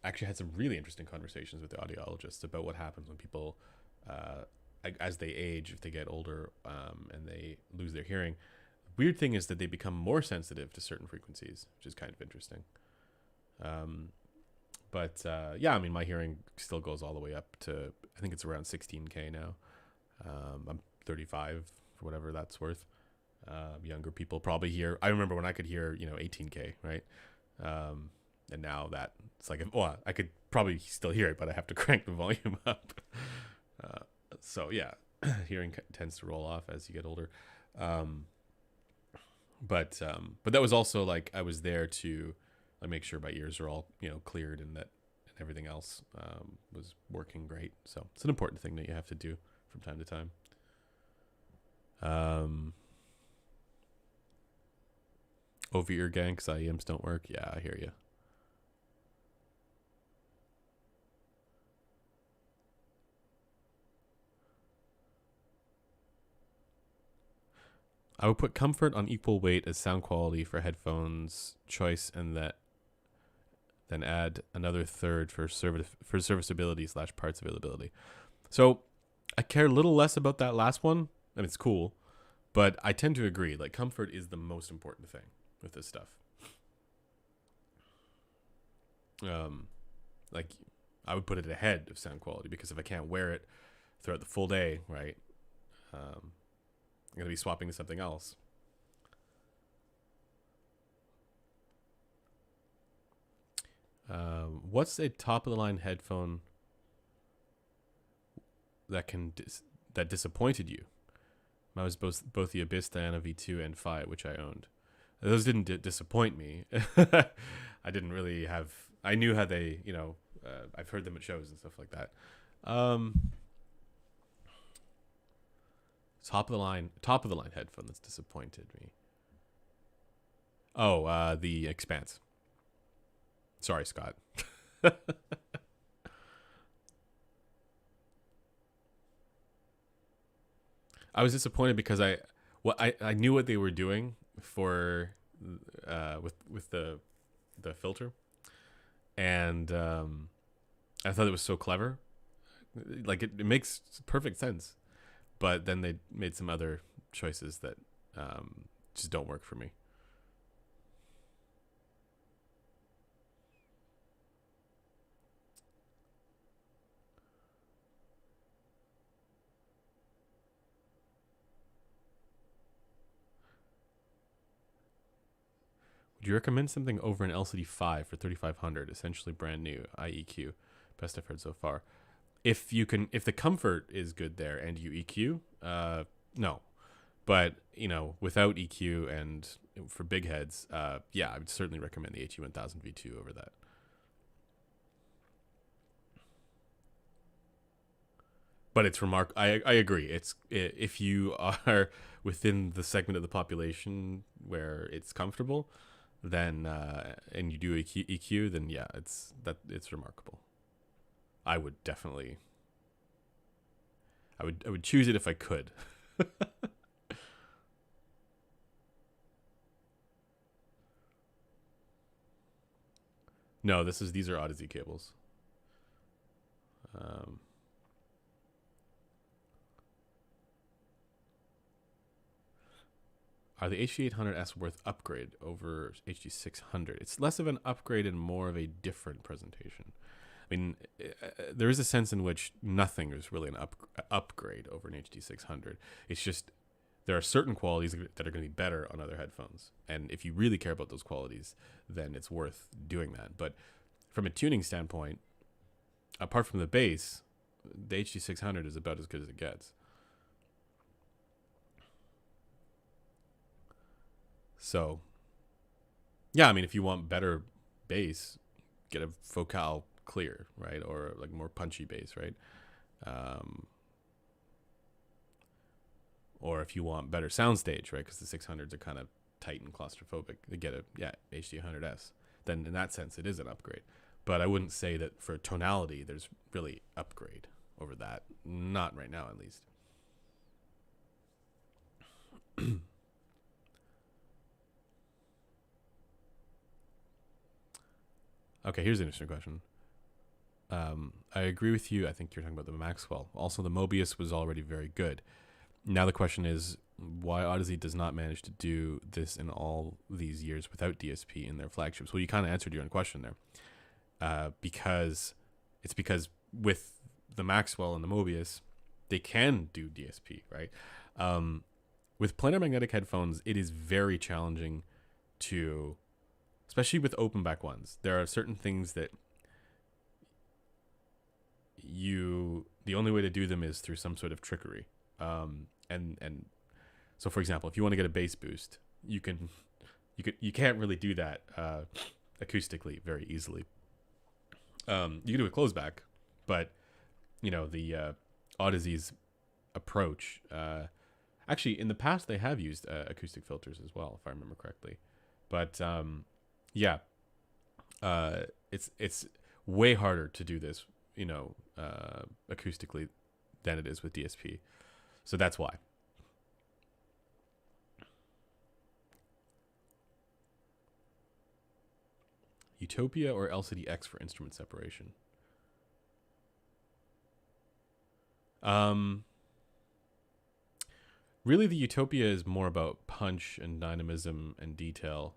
Actually had some really interesting conversations with the audiologists about what happens when people, as they age, if they get older and they lose their hearing. Weird thing is that they become more sensitive to certain frequencies, which is kind of interesting. Yeah, I mean, my hearing still goes all the way up to, I think it's around 16K now. I'm 35, for whatever that's worth. Younger people probably hear, I remember when I could hear, 18K, right? And now that it's like, well, I could probably still hear it, but I have to crank the volume up. So yeah, hearing tends to roll off as you get older. But that was also like, I was there to make sure my ears are all, cleared and that and everything else was working great. So it's an important thing that you have to do from time to time. Over ear ganks, IEMs don't work. Yeah, I hear you. I would put comfort on equal weight as sound quality for headphones choice, and then add another third for serviceability / parts availability. So I care a little less about that last one, and it's cool, but I tend to agree. Like, comfort is the most important thing with this stuff. Like, I would put it ahead of sound quality, because if I can't wear it throughout the full day, right, I'm going to be swapping to something else. What's a top-of-the-line headphone that disappointed you? Mine was both the Abyss Diana V2 and Phi, which I owned. Those didn't disappoint me. I didn't really have... I knew how they, I've heard them at shows and stuff like that. Top of the line headphone that's disappointed me. Oh, the Expanse. Sorry, Scott. I was disappointed because I knew what they were doing for with the filter, and I thought it was so clever. Like, it makes perfect sense, but then they made some other choices that just don't work for me. Would you recommend something over an LCD5 for 3500, essentially brand new, IEQ? Best I've heard so far. If the comfort is good there and you EQ, no. But, without EQ and for big heads, yeah, I would certainly recommend the HE1000 V2 over that. But it's I agree. If you are within the segment of the population where it's comfortable, then and you do EQ, then yeah, it's remarkable. I would definitely. I would choose it if I could. No, these are Odyssey cables. Are the HD800S worth upgrade over HD600? It's less of an upgrade and more of a different presentation. I mean, there is a sense in which nothing is really an upgrade over an HD600. It's just there are certain qualities that are going to be better on other headphones. And if you really care about those qualities, then it's worth doing that. But from a tuning standpoint, apart from the bass, the HD600 is about as good as it gets. So, yeah, I mean, if you want better bass, get a Focal Clear, right? Or like more punchy bass, right? Or if you want better soundstage, right? Because the 600s are kind of tight and claustrophobic. They get a HD100S. Then in that sense, it is an upgrade. But I wouldn't say that for tonality, there's really upgrade over that. Not right now, at least. Okay, here's an interesting question. I agree with you. I think you're talking about the Maxwell. Also, the Mobius was already very good. Now the question is why Odyssey does not manage to do this in all these years without DSP in their flagships. Well, you kind of answered your own question there. Because with the Maxwell and the Mobius, they can do DSP, right? With planar magnetic headphones, it is very challenging to, especially with open back ones. There are certain things that the only way to do them is through some sort of trickery. And so, for example, if you want to get a bass boost, you can't really do that acoustically very easily. You can do a close back, but the Odyssey's approach. Actually, in the past, they have used acoustic filters as well, if I remember correctly. But it's way harder to do this, acoustically than it is with DSP. So that's why. Utopia or LCD-X for instrument separation? Really, the Utopia is more about punch and dynamism and detail.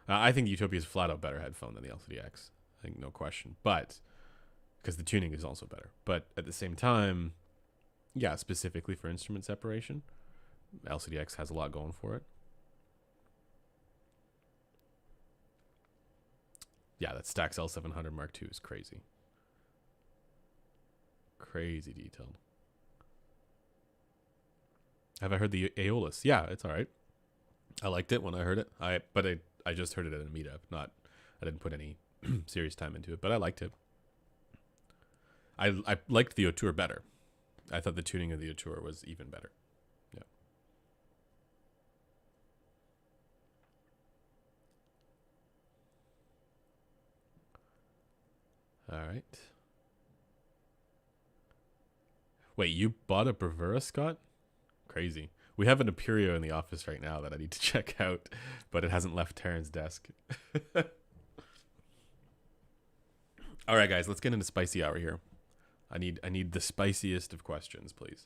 I think the Utopia is flat out better headphone than the LCD-X. I think no question. But because the tuning is also better. But at the same time, yeah, specifically for instrument separation, LCD-X has a lot going for it. Yeah, that Stax L700 Mark II is crazy. Crazy detailed. Have I heard the Aeolus? Yeah, it's all right. I liked it when I heard it. I just heard it at a meetup. I didn't put any serious time into it, but I liked it. I liked the Auteur better. I thought the tuning of the Auteur was even better. Yeah. All right. Wait, you bought a Bravura, Scott? Crazy. We have an Aperio in the office right now that I need to check out, but it hasn't left Taryn's desk. All right, guys, let's get into spicy hour here. I need the spiciest of questions, please.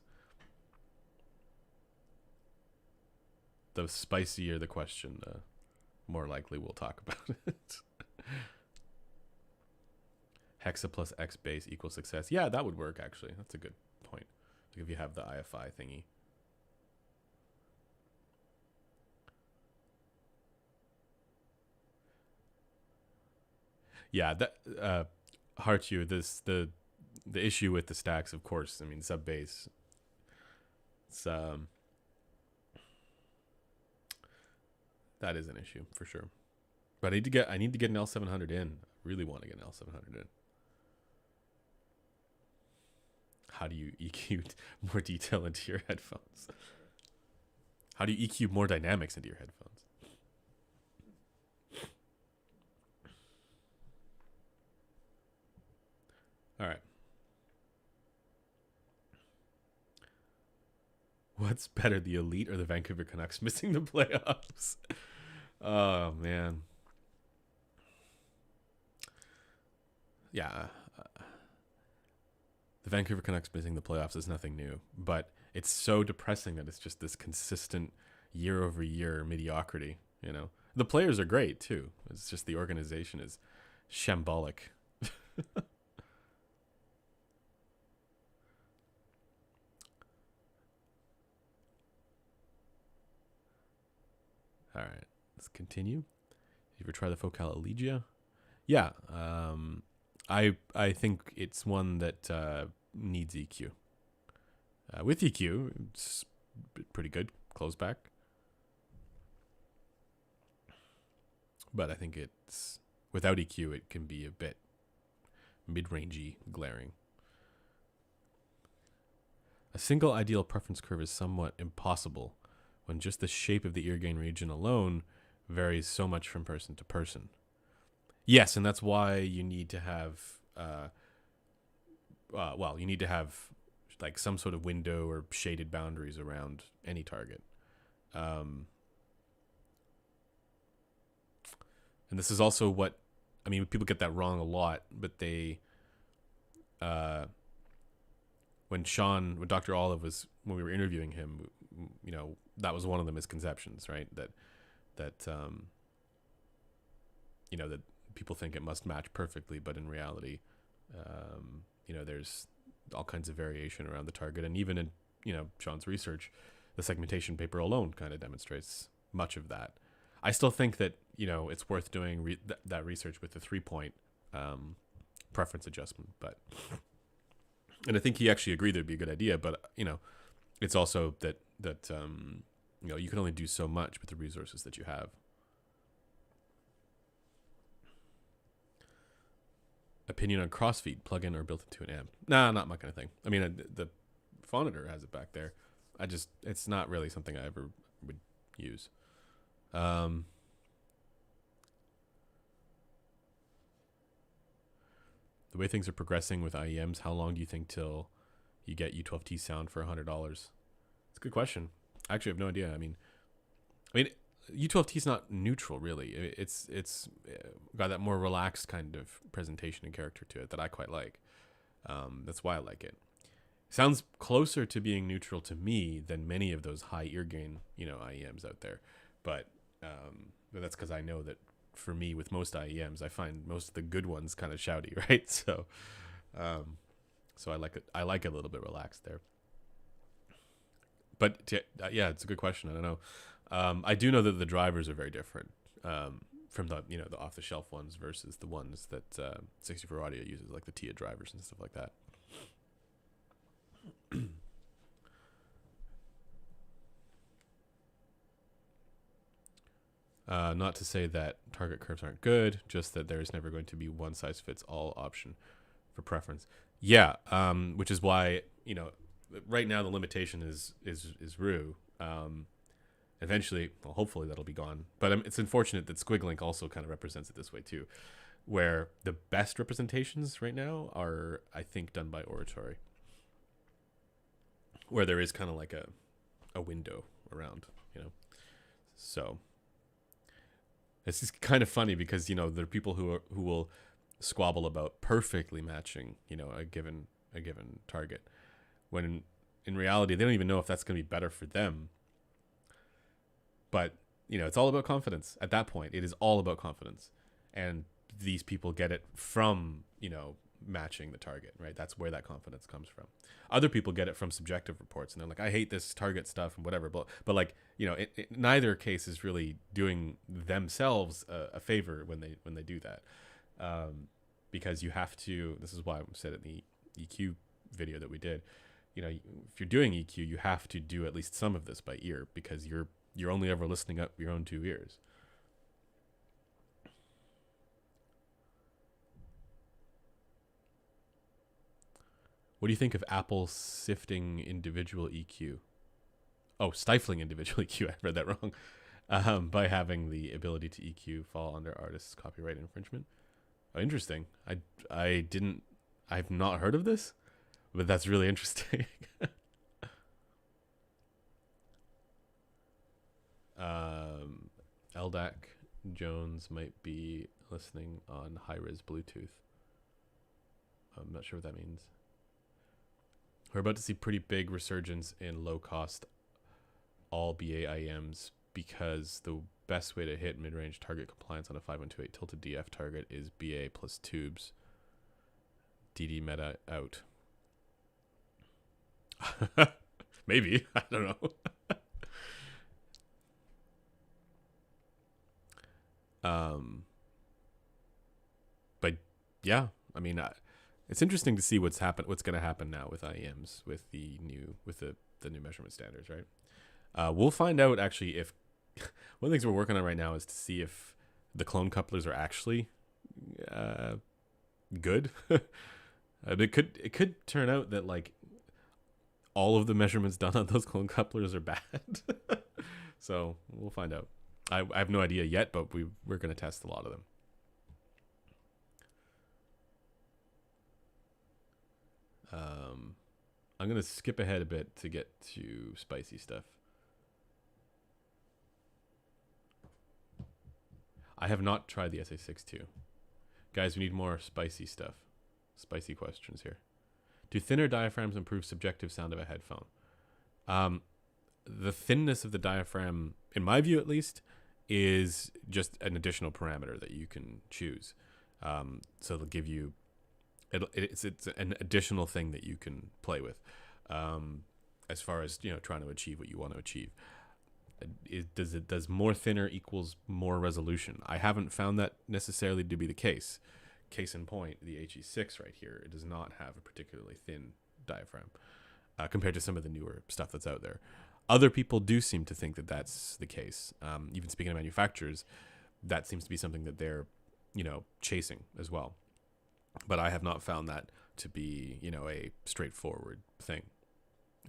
The spicier the question, the more likely we'll talk about it. Hexa plus X bass equals success. Yeah, that would work, actually. That's a good point. Like if you have the IFI thingy. Yeah, that Heart you, the issue with the Stax, of course. I mean, sub bass. It's that is an issue for sure. But I need to get an L700 in. I really want to get an L700 in. How do you EQ more detail into your headphones? How do you EQ more dynamics into your headphones? All right. What's better, the Elite or the Vancouver Canucks missing the playoffs? Oh, man. Yeah. The Vancouver Canucks missing the playoffs is nothing new, but it's so depressing that it's just this consistent year-over-year mediocrity, The players are great, too. It's just the organization is shambolic. All right, let's continue. You ever try the Focal Elegia? Yeah, I think it's one that needs EQ. With EQ, it's pretty good. Close back. But I think it's without EQ, it can be a bit mid-rangey, glaring. A single ideal preference curve is somewhat impossible when just the shape of the ear gain region alone varies so much from person to person. Yes, and that's why you need to have, you need to have like some sort of window or shaded boundaries around any target. And this is also what, I mean, people get that wrong a lot, but they, when Dr. Olive when we were interviewing him, you know, that was one of the misconceptions, right? That you know, that people think it must match perfectly, but in reality, you know, there's all kinds of variation around the target. And even in, you know, Sean's research, the segmentation paper alone kind of demonstrates much of that. I still think that, you know, it's worth doing that research with the 3-point preference adjustment, and I think he actually agreed that'd be a good idea, but, you know, it's also that you know, you can only do so much with the resources that you have. Opinion on crossfeed, plug-in or built into an amp? Nah, not my kind of thing. I mean, the Phonitor has it back there. It's not really something I ever would use. The way things are progressing with IEMs, how long do you think till you get U12T sound for $100? It's a good question. I actually have no idea. I mean, U12T is not neutral, really. It's got that more relaxed kind of presentation and character to it that I quite like. That's why I like it. Sounds closer to being neutral to me than many of those high ear gain, you know, IEMs out there. But that's because I know that for me, with most IEMs, I find most of the good ones kind of shouty, right? So I like it. I like it a little bit relaxed there. But yeah, it's a good question. I don't know. I do know that the drivers are very different from the, you know, the off-the-shelf ones versus the ones that 64 Audio uses, like the TIA drivers and stuff like that. Not to say that target curves aren't good, just that there is never going to be one size fits all option for preference. Yeah, which is why, you know, right now the limitation is RU. Eventually, well, hopefully that'll be gone. But it's unfortunate that Squiglink also kind of represents it this way too, where the best representations right now are, I think, done by Oratory, where there is kind of like a window around, you know. So it's just kind of funny because, you know, there are people who will squabble about perfectly matching, you know, a given target, when in reality they don't even know if that's going to be better for them. But, you know, it's all about confidence. At that point, it is all about confidence, and these people get it from, you know, matching the target, right? That's where that confidence comes from. Other people get it from subjective reports, and they're like, I hate this target stuff and whatever. But like, you know, neither case is really doing themselves a favor when they do that, because you have to. This is why I said in the EQ video that we did, you know, if you're doing EQ, you have to do at least some of this by ear, because you're only ever listening up your own two ears. What do you think of Apple sifting individual EQ? Oh, stifling individual EQ. I read that wrong. By having the ability to EQ fall under artists' copyright infringement. Oh, interesting. I've not heard of this, but that's really interesting. LDAC Jones might be listening on high-res Bluetooth. I'm not sure what that means. We're about to see pretty big resurgence in low-cost all BA IEMs, because the best way to hit mid-range target compliance on a 5128 tilted DF target is BA plus tubes. DD meta out. Maybe. I don't know. Um, but yeah, I mean, it's interesting to see what's going to happen now with IEMs with the new measurement standards, right? We'll find out actually if one of the things we're working on right now is to see if the clone couplers are actually good. It could turn out that like all of the measurements done on those clone couplers are bad. So we'll find out. I have no idea yet, but we're going to test a lot of them. I'm going to skip ahead a bit to get to spicy stuff. I have not tried the SA62. Guys, we need more spicy stuff. Spicy questions here. Do thinner diaphragms improve subjective sound of a headphone? The thinness of the diaphragm, in my view at least, is just an additional parameter that you can choose. So it'll give you, it's an additional thing that you can play with, as far as trying to achieve what you want to achieve. Does more thinner equals more resolution? I haven't found that necessarily to be the case. Case in point, the HE6 right here, it does not have a particularly thin diaphragm compared to some of the newer stuff that's out there. Other people do seem to think that that's the case. Even speaking of manufacturers, that seems to be something that they're chasing as well. But I have not found that to be a straightforward thing,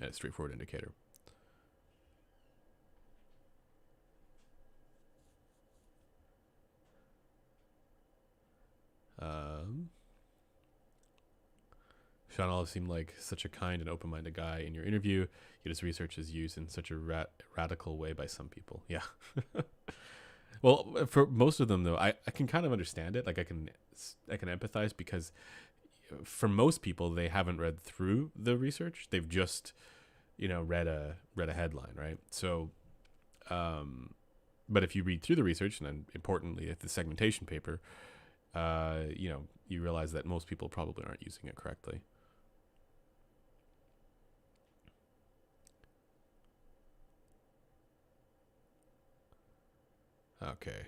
a straightforward indicator. Sean Olive seemed like such a kind and open-minded guy in your interview, yet his research is used in such a radical way by some people. Yeah. Well, for most of them, though, I can kind of understand it. Like I can empathize, because for most people, they haven't read through the research. They've just, read a headline, right? So, but if you read through the research, and then importantly, the segmentation paper, you realize that most people probably aren't using it correctly. Okay.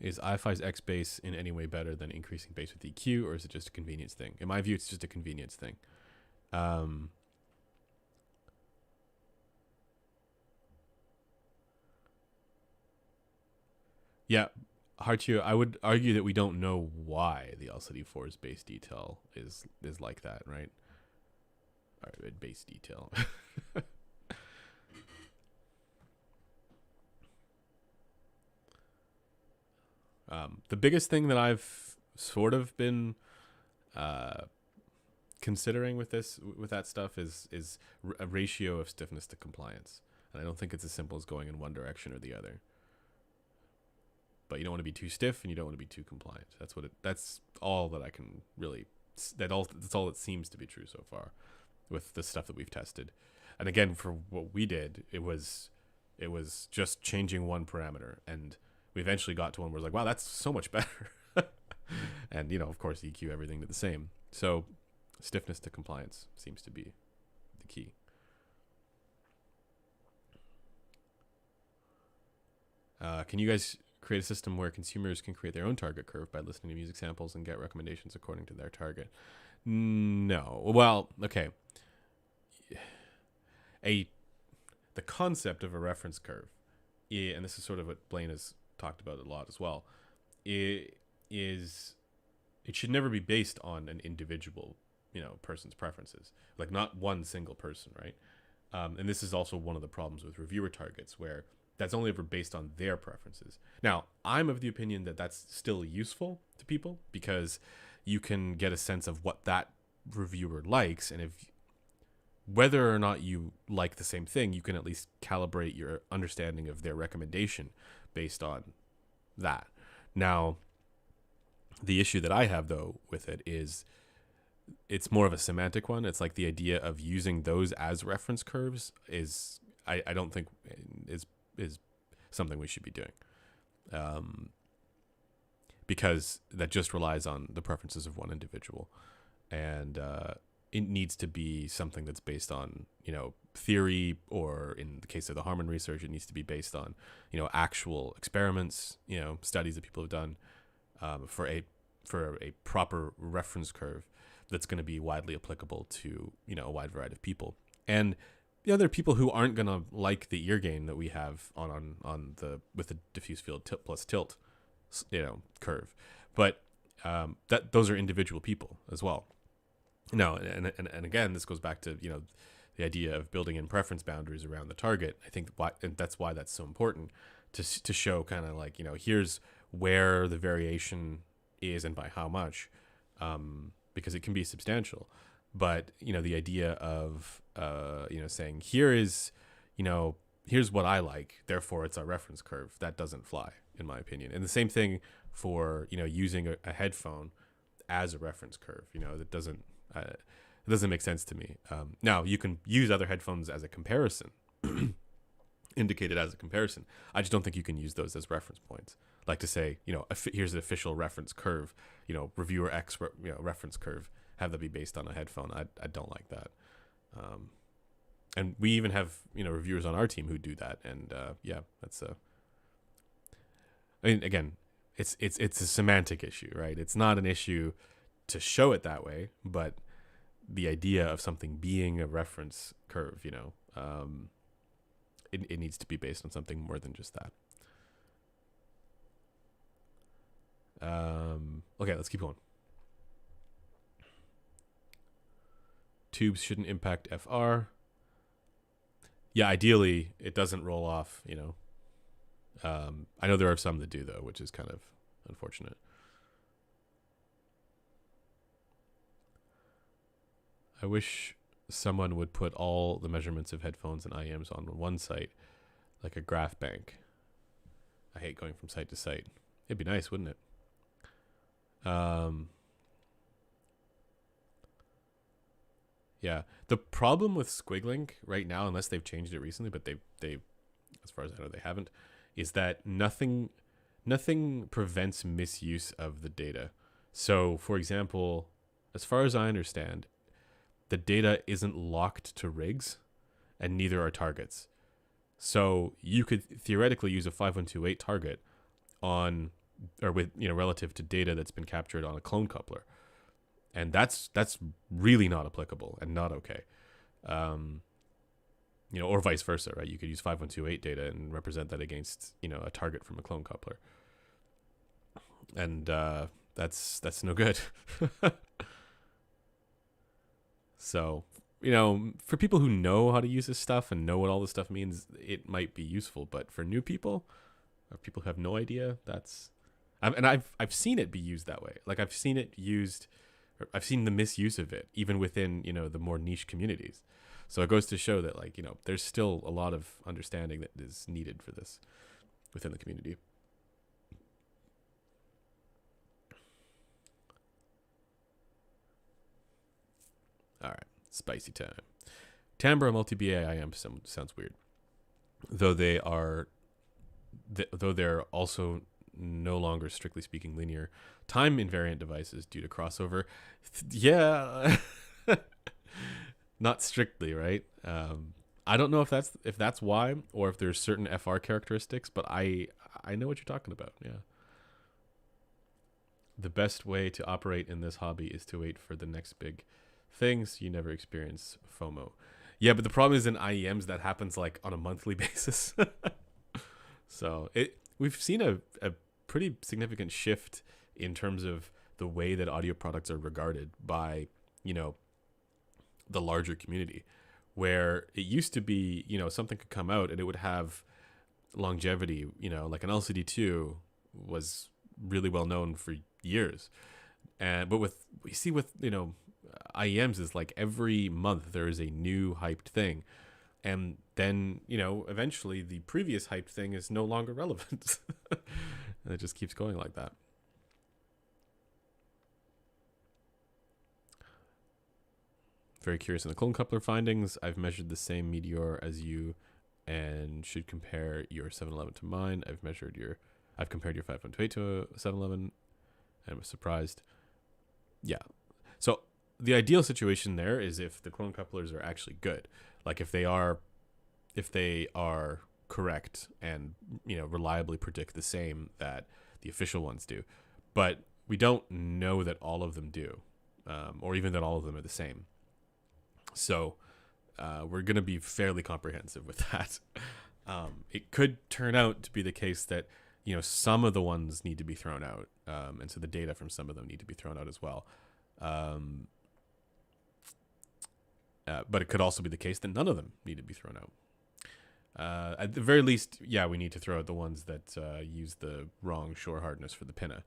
Is i5's X bass in any way better than increasing bass with EQ, or is it just a convenience thing? In my view, it's just a convenience thing. Yeah, Hartio, I would argue that we don't know why the LCD4's bass detail is like that, right? All right, bass detail. The biggest thing that I've sort of been considering with that stuff is a ratio of stiffness to compliance, and I don't think it's as simple as going in one direction or the other. But you don't want to be too stiff, and you don't want to be too compliant. That's all that I can really. That's all that seems to be true so far, with the stuff that we've tested. And again, for what we did, it was just changing one parameter, and we eventually got to one where it's like, wow, that's so much better. And of course, EQ everything to the same. So stiffness to compliance seems to be the key. Can you guys create a system where consumers can create their own target curve by listening to music samples and get recommendations according to their target? No. Well, okay. The concept of a reference curve, and this is sort of what Blaine has talked about a lot as well, it should never be based on an individual, person's preferences, like not one single person, right? And this is also one of the problems with reviewer targets, where that's only ever based on their preferences. Now, I'm of the opinion that that's still useful to people, because you can get a sense of what that reviewer likes, and whether or not you like the same thing, you can at least calibrate your understanding of their recommendation based on that. Now, the issue that I have, though, with it is it's more of a semantic one. It's like the idea of using those as reference curves is, I don't think is something we should be doing, because that just relies on the preferences of one individual. And it needs to be something that's based on, theory, or in the case of the Harman research, it needs to be based on, actual experiments, studies that people have done, for a proper reference curve that's going to be widely applicable to, a wide variety of people. And there are people who aren't going to like the ear gain that we have on the with the diffuse field plus tilt, curve, but that those are individual people as well. No, and again, this goes back to the idea of building in preference boundaries around the target. I think and that's why that's so important to show kind of like, here's where the variation is and by how much, because it can be substantial. But the idea of saying here's what I like, therefore it's our reference curve, that doesn't fly in my opinion. And the same thing for using a headphone as a reference curve. That doesn't it doesn't make sense to me. Now you can use other headphones as a comparison, indicated as a comparison. I just don't think you can use those as reference points. Like to say, here's the official reference curve, reviewer X, reference curve, have that be based on a headphone. I don't like that. And we even have, reviewers on our team who do that. And that's I mean, again, it's a semantic issue, right? It's not an issue to show it that way, but the idea of something being a reference curve, it needs to be based on something more than just that. Okay, let's keep going. Tubes shouldn't impact FR. Yeah, ideally it doesn't roll off, I know there are some that do though, which is kind of unfortunate. I wish someone would put all the measurements of headphones and IEMs on one site, like a graph bank. I hate going from site to site. It'd be nice, wouldn't it? Yeah. The problem with Squiglink right now, unless they've changed it recently, but they, as far as I know, they haven't, is that nothing prevents misuse of the data. So, for example, as far as I understand, the data isn't locked to rigs, and neither are targets. So you could theoretically use a 5128 target on, or with, relative to data that's been captured on a clone coupler, and that's really not applicable and not okay. Or vice versa, right? You could use 5128 data and represent that against, a target from a clone coupler, and that's no good. So, for people who know how to use this stuff and know what all this stuff means, it might be useful. But for new people, or people who have no idea, I've seen it be used that way. Like I've seen it used, or I've seen the misuse of it, even within, the more niche communities. So it goes to show that, like, there's still a lot of understanding that is needed for this within the community. All right, spicy time. Timbre multi-BAIM sounds weird, though they're also no longer, strictly speaking, linear time invariant devices due to crossover. Yeah, not strictly, right? I don't know if that's why, or if there's certain FR characteristics, but I know what you're talking about. Yeah. The best way to operate in this hobby is to wait for the next big things. You never experience FOMO. Yeah, but the problem is in IEMs that happens like on a monthly basis. So we've seen a pretty significant shift in terms of the way that audio products are regarded by, the larger community, where it used to be, something could come out and it would have longevity, like an LCD2 was really well known for years. But we see with IEMs is like every month there is a new hyped thing, and then eventually the previous hyped thing is no longer relevant. And it just keeps going like that. Very curious in the clone coupler findings. I've measured the same meteor as you and should compare your 711 to mine. I've compared your 5.28 to a 711 and was surprised. Yeah. So the ideal situation there is if the clone couplers are actually good, like if they are correct and reliably predict the same that the official ones do. But we don't know that all of them do, or even that all of them are the same. So we're going to be fairly comprehensive with that. It could turn out to be the case that some of the ones need to be thrown out, and so the data from some of them need to be thrown out as well. But it could also be the case that none of them need to be thrown out. At the very least, we need to throw out the ones that use the wrong shore hardness for the pinna.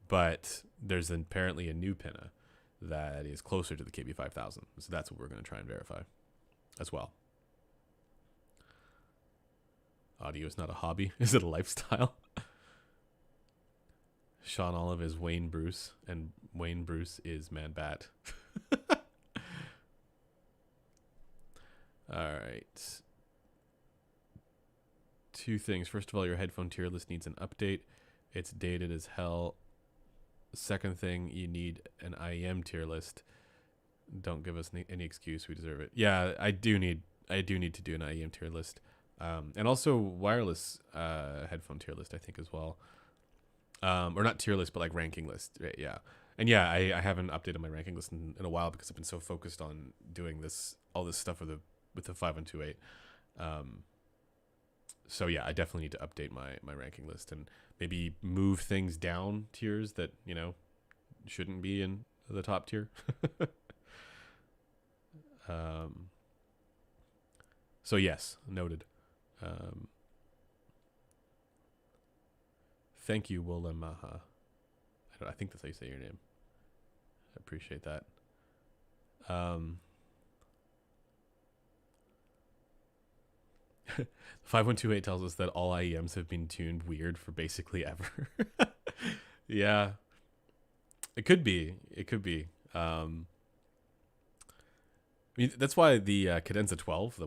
But there's apparently a new pinna that is closer to the KB5000. So that's what we're going to try and verify as well. Audio is not a hobby. Is it a lifestyle? Sean Olive is Wayne Bruce, and Wayne Bruce is Man Bat. All right. Two things. First of all, your headphone tier list needs an update. It's dated as hell. Second thing, you need an IEM tier list. Don't give us any excuse. We deserve it. Yeah, I do need to do an IEM tier list. And also wireless headphone tier list, I think, as well. Or not tier list, but like ranking list. Right? Yeah. And yeah, I haven't updated my ranking list in a while because I've been so focused on doing all this stuff with the 5128. So yeah, I definitely need to update my ranking list and maybe move things down tiers that, shouldn't be in the top tier. So yes, noted. Thank you, Wolamaha. I think that's how you say your name. I appreciate that. 5128 tells us that all IEMs have been tuned weird for basically ever. Yeah. It could be. I mean, that's why the Cadenza 12,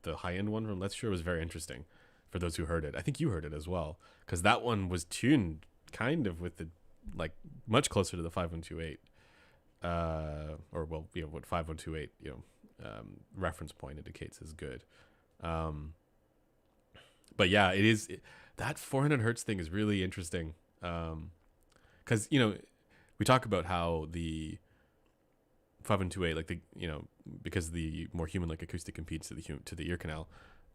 the high-end one from Let's Sure, was very interesting for those who heard it. I think you heard it as well, because that one was tuned kind of with the, like, much closer to the 5128, what 5128, reference point indicates is good. But yeah, that 400 hertz thing is really interesting. Cause we talk about how the 5128, like because the more human-like acoustic competes to the ear canal,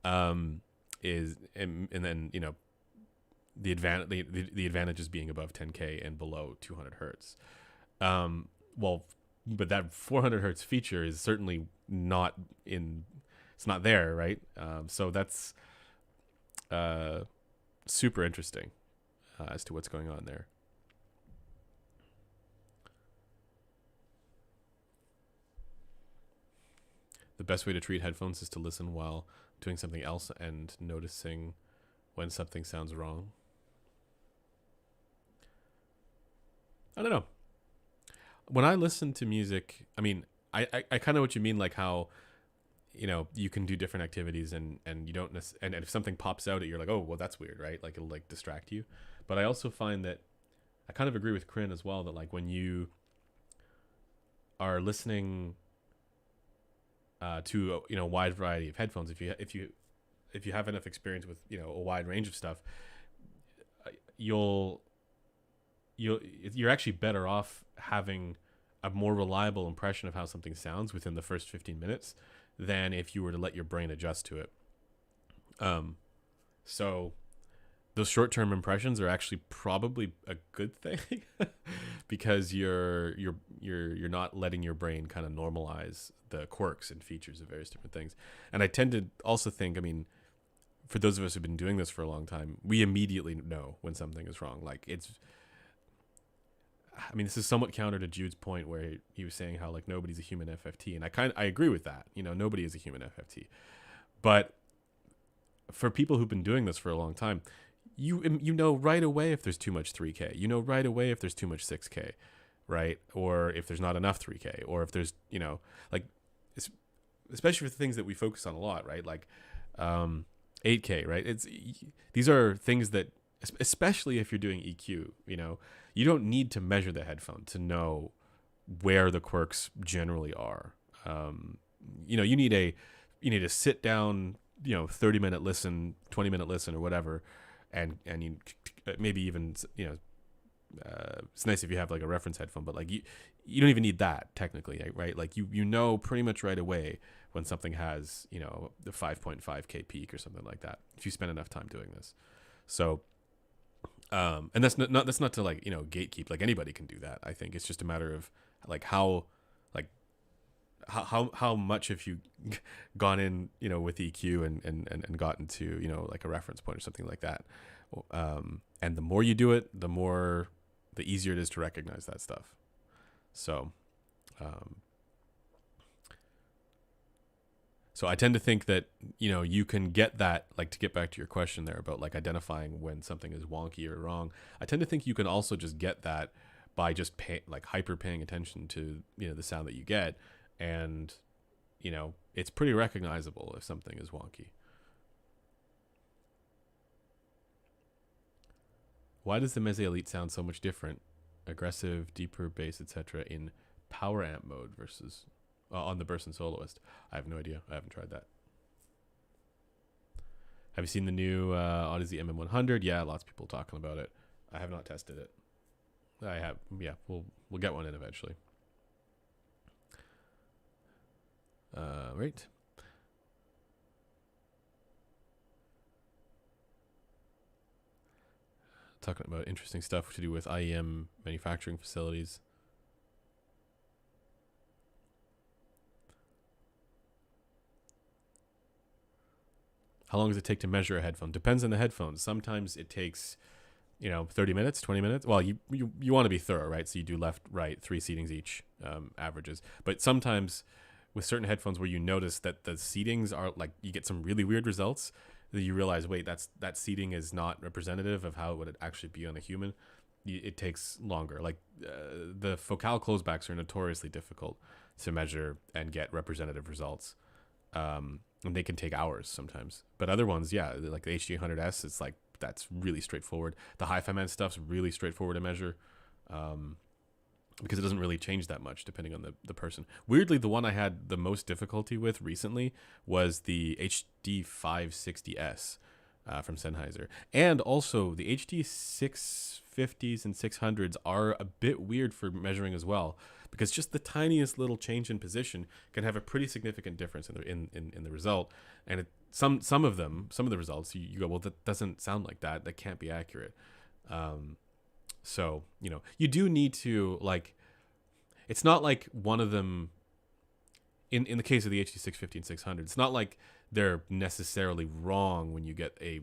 and then the advantage is being above 10K and below 200 hertz. But that 400 hertz feature is certainly not it's not there, right? So that's super interesting as to what's going on there. The best way to treat headphones is to listen while doing something else and noticing when something sounds wrong. I don't know. When I listen to music, I mean, I kind of what you mean, like how, you can do different activities and you don't and if something pops out at you're like, oh, well, that's weird, right? Like it'll like distract you. But I also find that I kind of agree with Corinne as well, that like when you are listening to a wide variety of headphones, if you have enough experience with a wide range of stuff, you're actually better off having a more reliable impression of how something sounds within the first 15 minutes than if you were to let your brain adjust to it. So those short-term impressions are actually probably a good thing because you're not letting your brain kind of normalize the quirks and features of various different things. And I tend to also think, I mean, for those of us who've been doing this for a long time, we immediately know when something is wrong. Like this is somewhat counter to Jude's point where he was saying how like nobody's a human FFT, and I agree with that. Nobody is a human FFT, but for people who've been doing this for a long time, you know right away if there's too much 3K. You know right away if there's too much 6K, right? Or if there's not enough 3K, or if there's like especially for the things that we focus on a lot, right? Like 8K, right? These are things that, especially if you're doing EQ, you don't need to measure the headphone to know where the quirks generally are. You know, you need a sit down, you know, 30-minute listen, 20-minute listen, or whatever, and you maybe even, you know, it's nice if you have like a reference headphone, but like you don't even need that technically, right? Like you know pretty much right away when something has, you know, the 5.5K peak or something like that if you spend enough time doing this. So and that's not to like, you know, gatekeep. Like anybody can do that. I think it's just a matter of like how much have you gone in, you know, with EQ and gotten to, you know, like a reference point or something like that. And the more you do it, the easier it is to recognize that stuff. So, so I tend to think that, you know, you can get that, like, to get back to your question there about like identifying when something is wonky or wrong. I tend to think you can also just get that by just hyper paying attention to, you know, the sound that you get. And, you know, it's pretty recognizable if something is wonky. Why does the Meze Elite sound so much different? Aggressive, deeper bass, etc. in power amp mode versus on the Burst and Soloist. I have no idea. I haven't tried that. Have you seen the new Odyssey MM100? Yeah, lots of people talking about it. I have not tested it. I have. Yeah, we'll get one in eventually. Right. Talking about interesting stuff to do with IEM manufacturing facilities. How long does it take to measure a headphone? Depends on the headphones. Sometimes it takes, you know, 30 minutes, 20 minutes. Well, you want to be thorough, right? So you do left, right, 3 seatings each, averages. But sometimes with certain headphones where you notice that the seatings are like, you get some really weird results, that you realize, wait, that seating is not representative of how it would actually be on a human. It takes longer. Like the focal closebacks are notoriously difficult to measure and get representative results. And they can take hours sometimes. But other ones, yeah, like the HD100S, it's like, that's really straightforward. The Hi-Fi Man stuff's really straightforward to measure, because it doesn't really change that much depending on the person. Weirdly, the one I had the most difficulty with recently was the HD560S from Sennheiser. And also, the HD 650s and 600s are a bit weird for measuring as well, because just the tiniest little change in position can have a pretty significant difference in the result. And some of the results, you go, well, that doesn't sound like that. That can't be accurate. So, you know, you do need to, like, it's not like one of them, in the case of the HD 650 and 600, it's not like they're necessarily wrong when you get a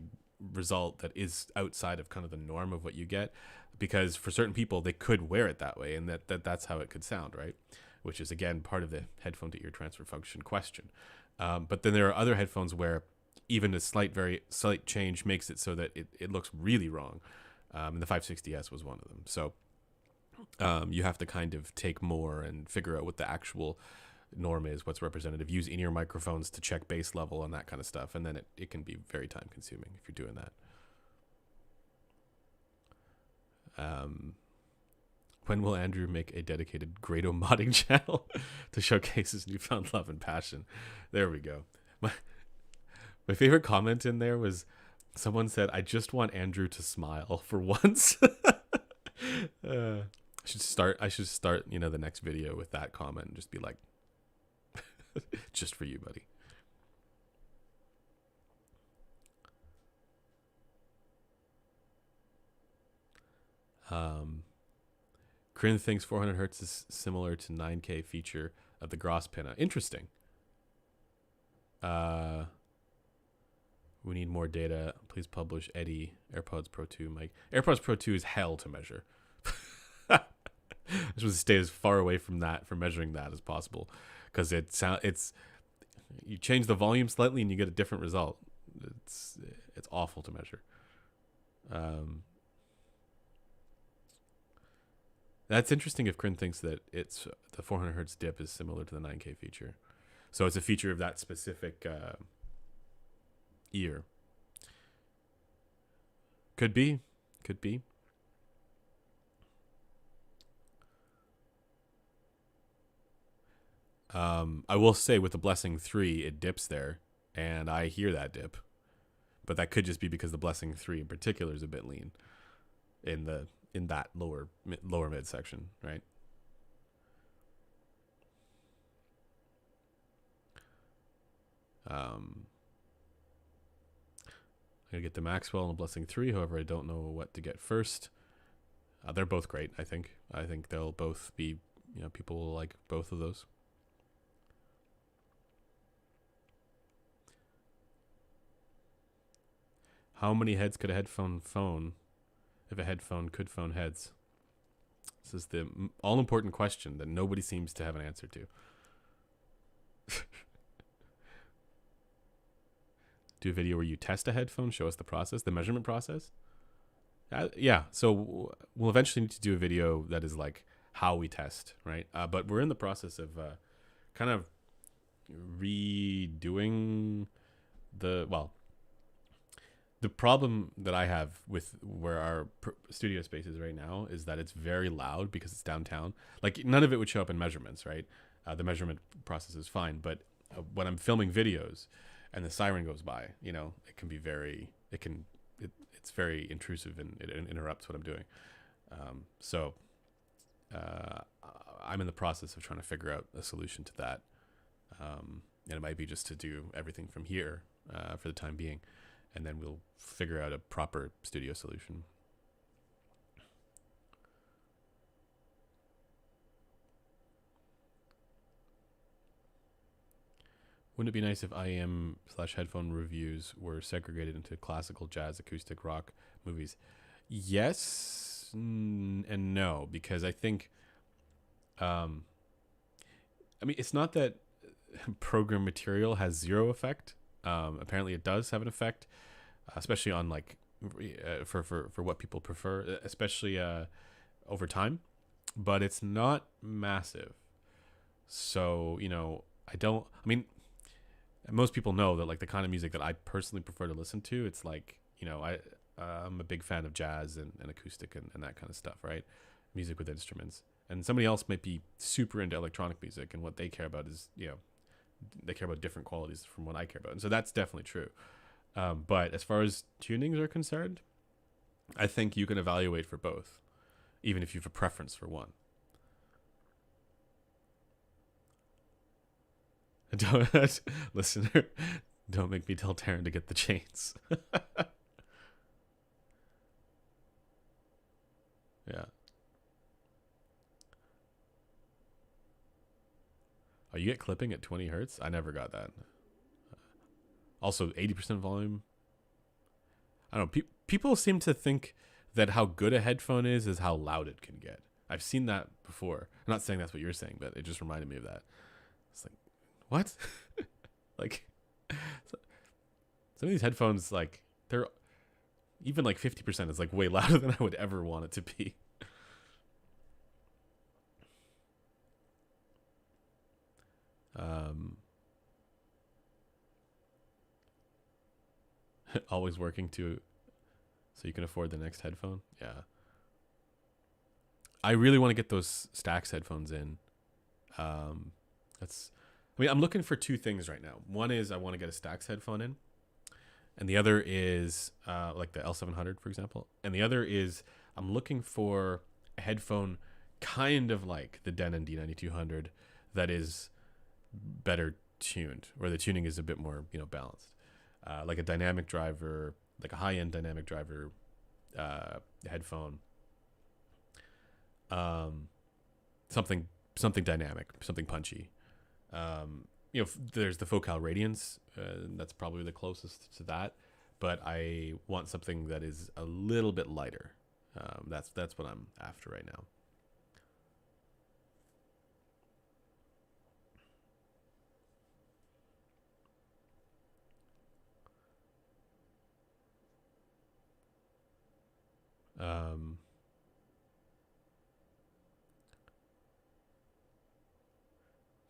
result that is outside of kind of the norm of what you get, because for certain people they could wear it that way, and that's how it could sound, right? Which is again part of the headphone to ear transfer function question. But then there are other headphones where even a very slight change makes it so that it looks really wrong, and the 560S was one of them. So you have to kind of take more and figure out what the actual norm is, what's representative, use in-ear microphones to check bass level and that kind of stuff, and then it can be very time consuming if you're doing that. When will Andrew make a dedicated Grado modding channel to showcase his newfound love and passion? There we go. My favorite comment in there was someone said, "I just want Andrew to smile for once." I should start, you know, the next video with that comment and just be like, just for you, buddy. Kryn thinks 400 hertz is similar to 9K feature of the Grosspinna. Interesting. We need more data. Please publish Eddie AirPods Pro 2 mic. AirPods Pro 2 is hell to measure. I supposed to stay as far away from measuring that as possible, because it's you change the volume slightly and you get a different result. It's awful to measure. That's interesting if Kryn thinks that it's the 400 hertz dip is similar to the 9K feature. So it's a feature of that specific ear. Could be. I will say with the Blessing 3, it dips there, and I hear that dip. But that could just be because the Blessing 3 in particular is a bit lean in that lower mid section, right? I'm gonna get the Maxwell and the Blessing 3. However, I don't know what to get first. They're both great. I think they'll both be, people will like both of those. How many heads could a headphone phone if a headphone could phone heads? This is the all important question that nobody seems to have an answer to. Do a video where you test a headphone, show us the process, the measurement process. Yeah, so we'll eventually need to do a video that is like how we test, right? But we're in the process of kind of redoing the problem that I have with where our studio space is right now is that it's very loud because it's downtown. Like none of it would show up in measurements, right? The measurement process is fine, but when I'm filming videos and the siren goes by, it can be it's very intrusive and it interrupts what I'm doing. So I'm in the process of trying to figure out a solution to that. And it might be just to do everything from here for the time being. And then we'll figure out a proper studio solution. Wouldn't it be nice if IM/headphone reviews were segregated into classical, jazz, acoustic, rock movies? Yes and no, because I think, it's not that program material has zero effect. Apparently it does have an effect, especially on like for what people prefer, especially over time, but it's not massive. So most people know that like the kind of music that I personally prefer to listen to, it's like I'm a big fan of jazz and acoustic and that kind of stuff, right? Music with instruments. And somebody else might be super into electronic music, and what they care about is they care about different qualities from what I care about. And so that's definitely true. But as far as tunings are concerned, I think you can evaluate for both, even if you have a preference for one. Listener, don't make me tell Taryn to get the chains. Yeah. Oh, you get clipping at 20 hertz? I never got that. Also, 80% volume. I don't know. People seem to think that how good a headphone is how loud it can get. I've seen that before. I'm not saying that's what you're saying, but it just reminded me of that. It's like, what? Like, some of these headphones, like, they're even like 50% is like way louder than I would ever want it to be. Always working so you can afford the next headphone. Yeah. I really want to get those Stax headphones in. I'm looking for two things right now. One is I want to get a Stax headphone in, and the other is like the L700, for example. And the other is I'm looking for a headphone kind of like the Denon D9200 that is better tuned, where the tuning is a bit more balanced, like a dynamic driver, like a high-end dynamic driver headphone, something dynamic, something punchy. There's the Focal Radiance, that's probably the closest to that, but I want something that is a little bit lighter. That's what I'm after right now.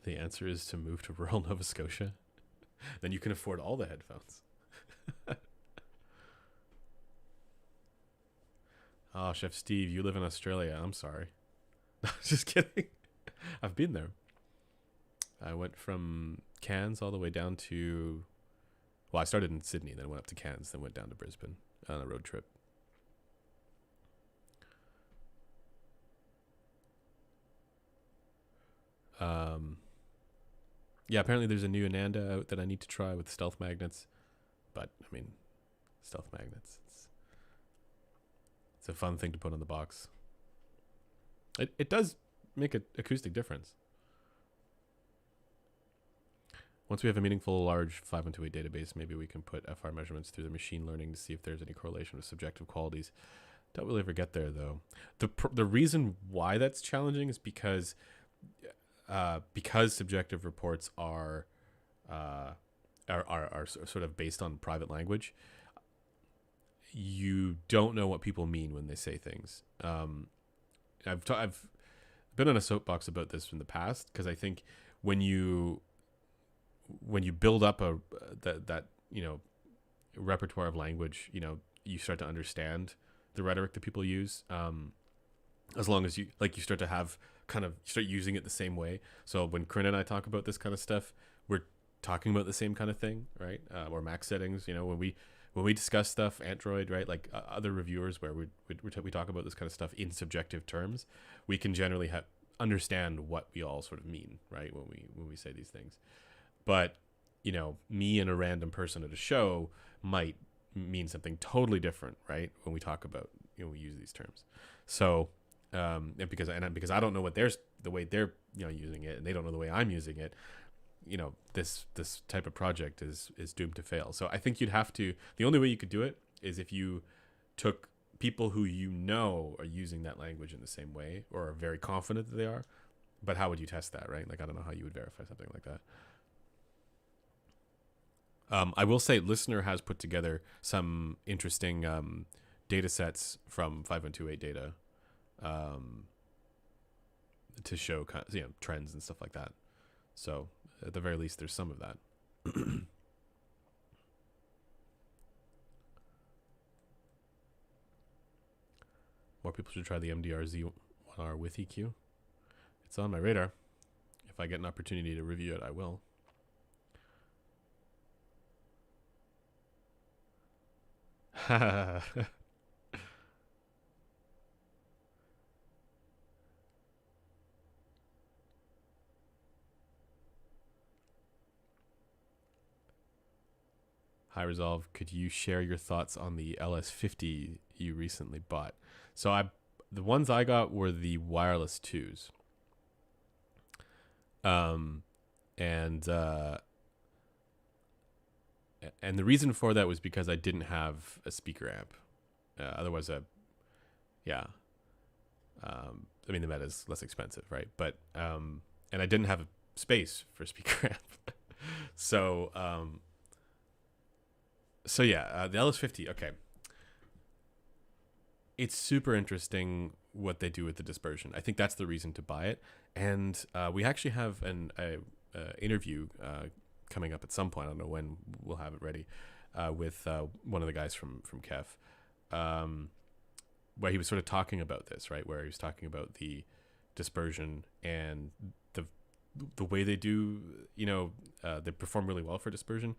The answer is to move to rural Nova Scotia. Then you can afford all the headphones. Oh, Chef Steve, you live in Australia. I'm sorry. Just kidding. I've been there. I went from Cairns all the way down to, well, I started in Sydney, then went up to Cairns, then went down to Brisbane on a road trip. Yeah, apparently there's a new Ananda out that I need to try with stealth magnets. But, I mean, stealth magnets. It's a fun thing to put on the box. It does make an acoustic difference. Once we have a meaningful large 5128 database, maybe we can put FR measurements through the machine learning to see if there's any correlation with subjective qualities. Don't really ever get there, though. The reason why that's challenging is because subjective reports are sort of based on private language. You don't know what people mean when they say things. I've been on a soapbox about this in the past because I think when you build up that repertoire of language, you start to understand the rhetoric that people use. As long as you start to have start using it the same way. So when Corinne and I talk about this kind of stuff, we're talking about the same kind of thing, right? Or max settings, when we discuss stuff, Android, right? Like other reviewers where we talk about this kind of stuff in subjective terms, we can generally understand what we all sort of mean, right? When we say these things. But, me and a random person at a show might mean something totally different, right? When we talk about, we use these terms. So, because I don't know what the way they're using it, and they don't know the way I'm using it, this type of project is doomed to fail. So I think the only way you could do it is if you took people who are using that language in the same way or are very confident that they are. But how would you test that, right? Like, I don't know how you would verify something like that. I will say Listener has put together some interesting data sets from 5128 data to show trends and stuff like that. So at the very least, there's some of that. More people should try the MDR-Z1R with EQ. It's on my radar. If I get an opportunity to review it, I will. High Resolve, could you share your thoughts on the LS50 you recently bought? So the ones I got were the wireless 2s. And the reason for that was because I didn't have a speaker amp. Otherwise, the Meta is less expensive, right? But and I didn't have a space for a speaker amp. So the LS50, okay. It's super interesting what they do with the dispersion. I think that's the reason to buy it. And we actually have an interview coming up at some point. I don't know when we'll have it ready with one of the guys from KEF, where he was sort of talking about this, right? Where he was talking about the dispersion and the way they do, they perform really well for dispersion,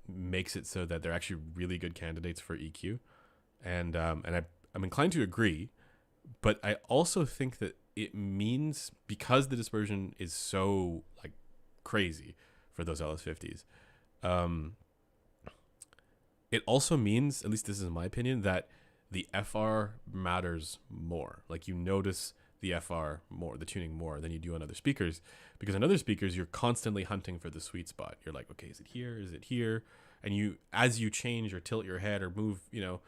makes it so that they're actually really good candidates for EQ. And I'm inclined to agree, but I also think that it means, because the dispersion is so like crazy for those LS50s, it also means, at least this is my opinion, that the FR matters more. Like, you notice the FR more, the tuning more than you do on other speakers, because on other speakers you're constantly hunting for the sweet spot. You're like, okay, is it here? Is it here? And as you change or tilt your head or move, to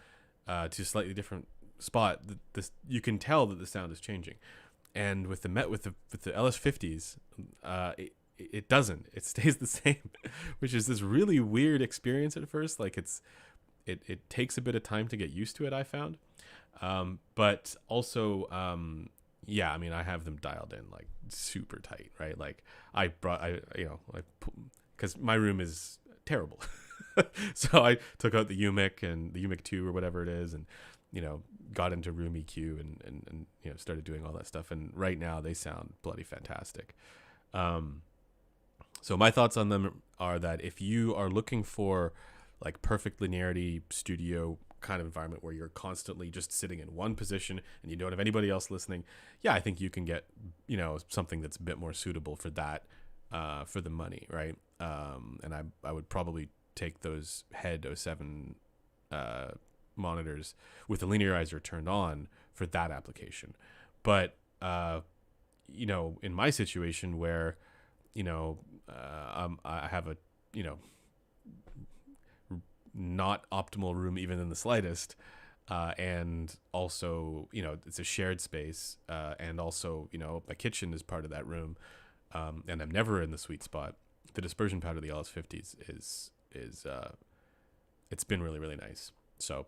a slightly different spot, you can tell that the sound is changing. And with the LS50s, it doesn't. It stays the same, which is this really weird experience at first. Like, it takes a bit of time to get used to it, I found. But also, I have them dialed in like super tight, right? Like, because my room is terrible. So I took out the UMIC and the UMIC 2 or whatever it is, and got into room EQ and started doing all that stuff. And right now they sound bloody fantastic. Um, so my thoughts on them are that if you are looking for like perfect linearity studio kind of environment where you're constantly just sitting in one position and you don't have anybody else listening, yeah, I think you can get, something that's a bit more suitable for that, for the money, right? And I would probably take those Head O7 monitors with the linearizer turned on for that application. But in my situation where I have a not optimal room even in the slightest, and also it's a shared space, and also my kitchen is part of that room, and I'm never in the sweet spot. The dispersion pattern of the LS50s is it's been really, really nice. So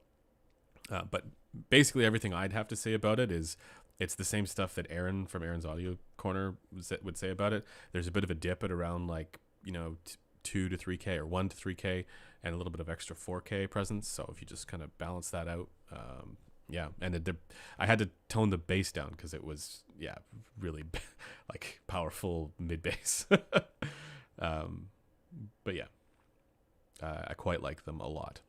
but basically everything I'd have to say about it is it's the same stuff that Aaron from Aaron's Audio Corner would say about it. There's a bit of a dip at around 2 to 3K or 1 to 3K and a little bit of extra 4K presence. So if you just kind of balance that out, yeah. And I had to tone the bass down because it was, really powerful mid bass. But yeah, I quite like them a lot.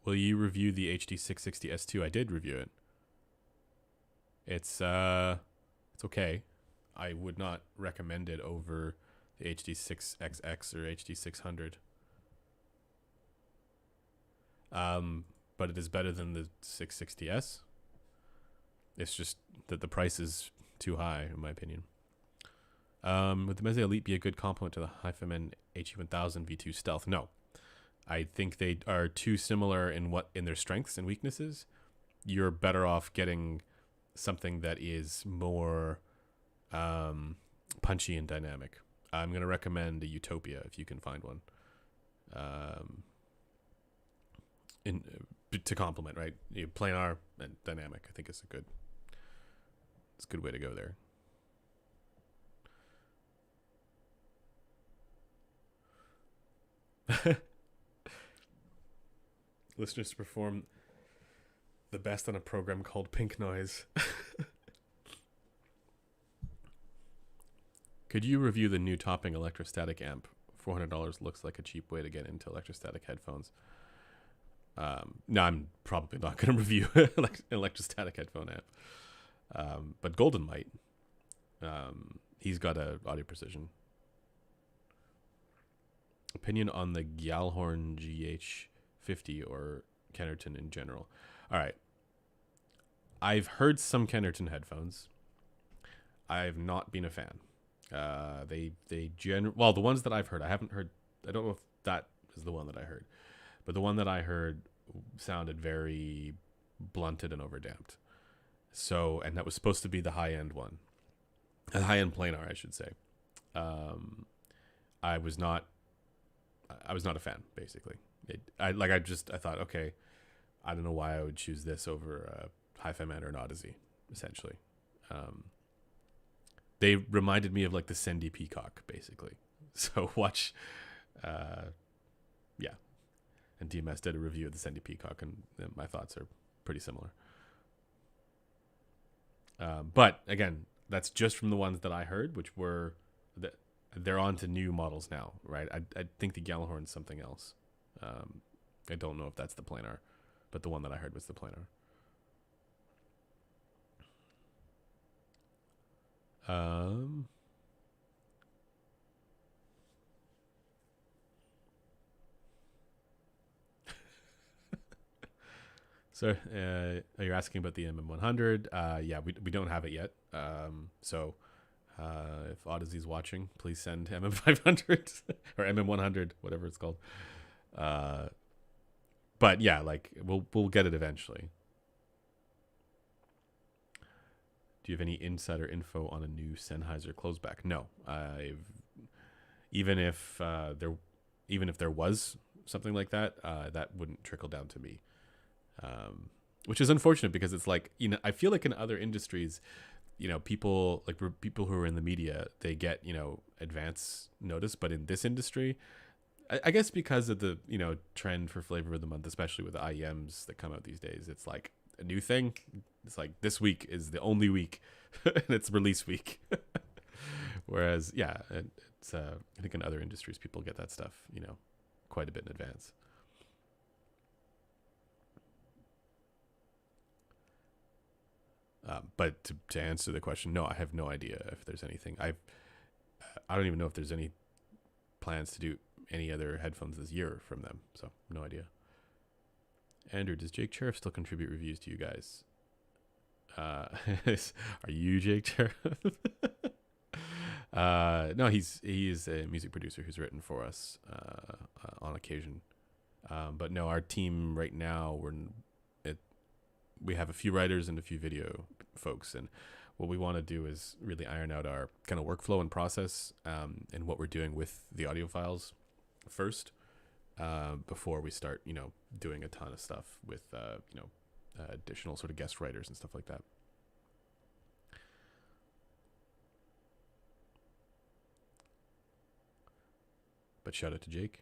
Will you review the HD660S2? I did review it. It's okay. I would not recommend it over the HD6XX or HD600. But it is better than the 660S. It's just that the price is too high, in my opinion. Would the Meze Elite be a good complement to the HiFiMan HE1000 V2 Stealth? No. I think they are too similar in their strengths and weaknesses. You're better off getting something that is more punchy and dynamic. I'm going to recommend a Utopia if you can find one. To complement, right? Planar and dynamic, I think is a good way to go there. Listeners to perform the best on a program called Pink Noise. Could you review the new Topping electrostatic amp? $400 looks like a cheap way to get into electrostatic headphones. No, I'm probably not going to review an electrostatic headphone amp. But Golden might. He's got a audio precision. Opinion on the Gjalhorn GH50 or Kennerton in general. All right. I've heard some Kennerton headphones. I've not been a fan. The ones that I've heard, I haven't heard. I don't know if that is the one that I heard, but the one that I heard sounded very blunted and overdamped. So, and that was supposed to be the high-end one, a high-end planar, I should say. I was not a fan, basically. I thought, okay, I don't know why I would choose this over a HiFiMan or an Odyssey, essentially. They reminded me of the Sendy Peacock, basically. So watch, yeah. And DMS did a review of the Sendy Peacock, and my thoughts are pretty similar. But again, that's just from the ones that I heard, which were they're on to new models now, right? I think the Gjalhorn's something else. I don't know if that's the planar, but the one that I heard was the planar. So you're asking about the MM100. Yeah, we don't have it yet. So if Odyssey's watching, please send MM500 or MM100, whatever it's called. But yeah, we'll get it eventually. Do you have any insider info on a new Sennheiser closeback? No. Even if there was something like that, that wouldn't trickle down to me. Which is unfortunate because it's I feel like in other industries, people like people who are in the media, they get, advance notice. But in this industry, I guess because of the, trend for flavor of the month, especially with the IEMs that come out these days, it's like a new thing. It's like this week is the only week and it's release week. Whereas, yeah, it's, I think in other industries, people get that stuff, quite a bit in advance. But to answer the question, no, I have no idea if there's anything. I don't even know if there's any plans to do any other headphones this year from them. So no idea. Andrew, does Jake Cherif still contribute reviews to you guys? Are you Jake Cherif? No, he is a music producer who's written for us on occasion. But no, our team right now, we have a few writers and a few video folks, and what we want to do is really iron out our kind of workflow and process, and what we're doing with the audio files first, before we start, doing a ton of stuff with, additional sort of guest writers and stuff like that. But shout out to Jake.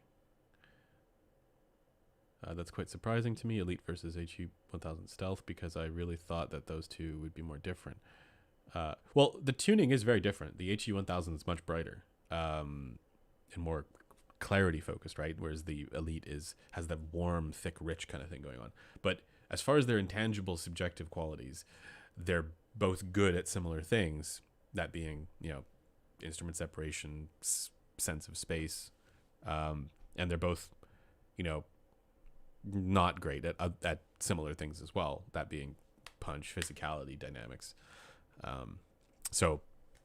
That's quite surprising to me, Elite versus HE1000 Stealth, because I really thought that those two would be more different. Well, the tuning is very different. The HE1000 is much brighter, and more clarity focused, right? Whereas the Elite has that warm, thick, rich kind of thing going on. But as far as their intangible, subjective qualities, they're both good at similar things. That being, instrument separation, sense of space, and they're both, not great at similar things as well. That being punch, physicality, dynamics. So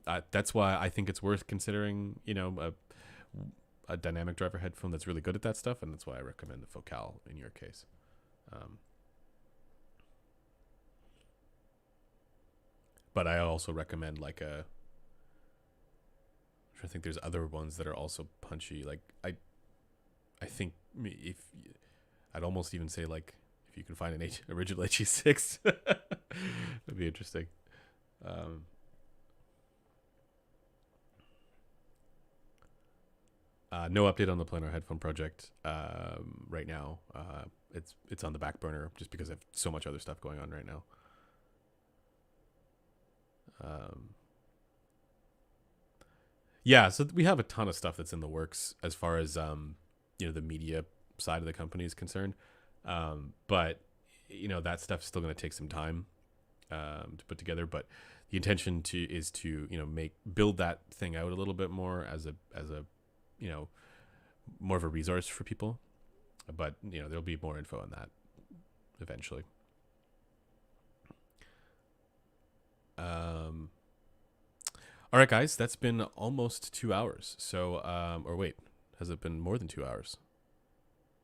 that's why I think it's worth considering, a dynamic driver headphone that's really good at that stuff, and that's why I recommend the Focal in your case. But I also recommend I think there's other ones that are also punchy. Like I think I'd almost even say if you can find an original HE6, that'd be interesting. No update on the planar headphone project right now. It's on the back burner just because I have so much other stuff going on right now. Yeah, so we have a ton of stuff that's in the works as far as the media side of the company is concerned. But that stuff's still going to take some time to put together. But the intention is to build that thing out a little bit more as a more of a resource for people. But there'll be more info on that eventually. All right, guys, that's been almost 2 hours. So, or wait, has it been more than 2 hours?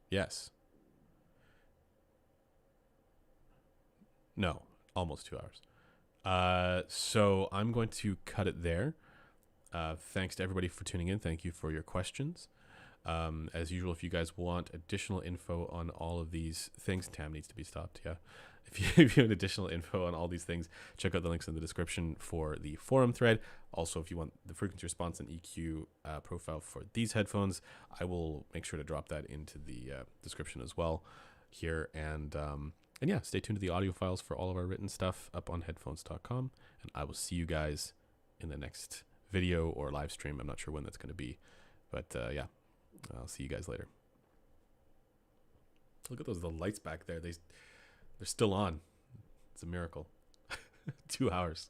Yes. No, almost 2 hours. So I'm going to cut it there. Thanks to everybody for tuning in. Thank you for your questions. As usual, if you guys want additional info on all of these things, Tam needs to be stopped. Yeah. If you want additional info on all these things, check out the links in the description for the forum thread. Also, if you want the frequency response and EQ profile for these headphones, I will make sure to drop that into the description as well here. And yeah, stay tuned to the audio files for all of our written stuff up on headphones.com. And I will see you guys in the next video or live stream. I'm not sure when that's going to be, but yeah, I'll see you guys later. Look at the lights back there. They're still on. It's a miracle. 2 hours.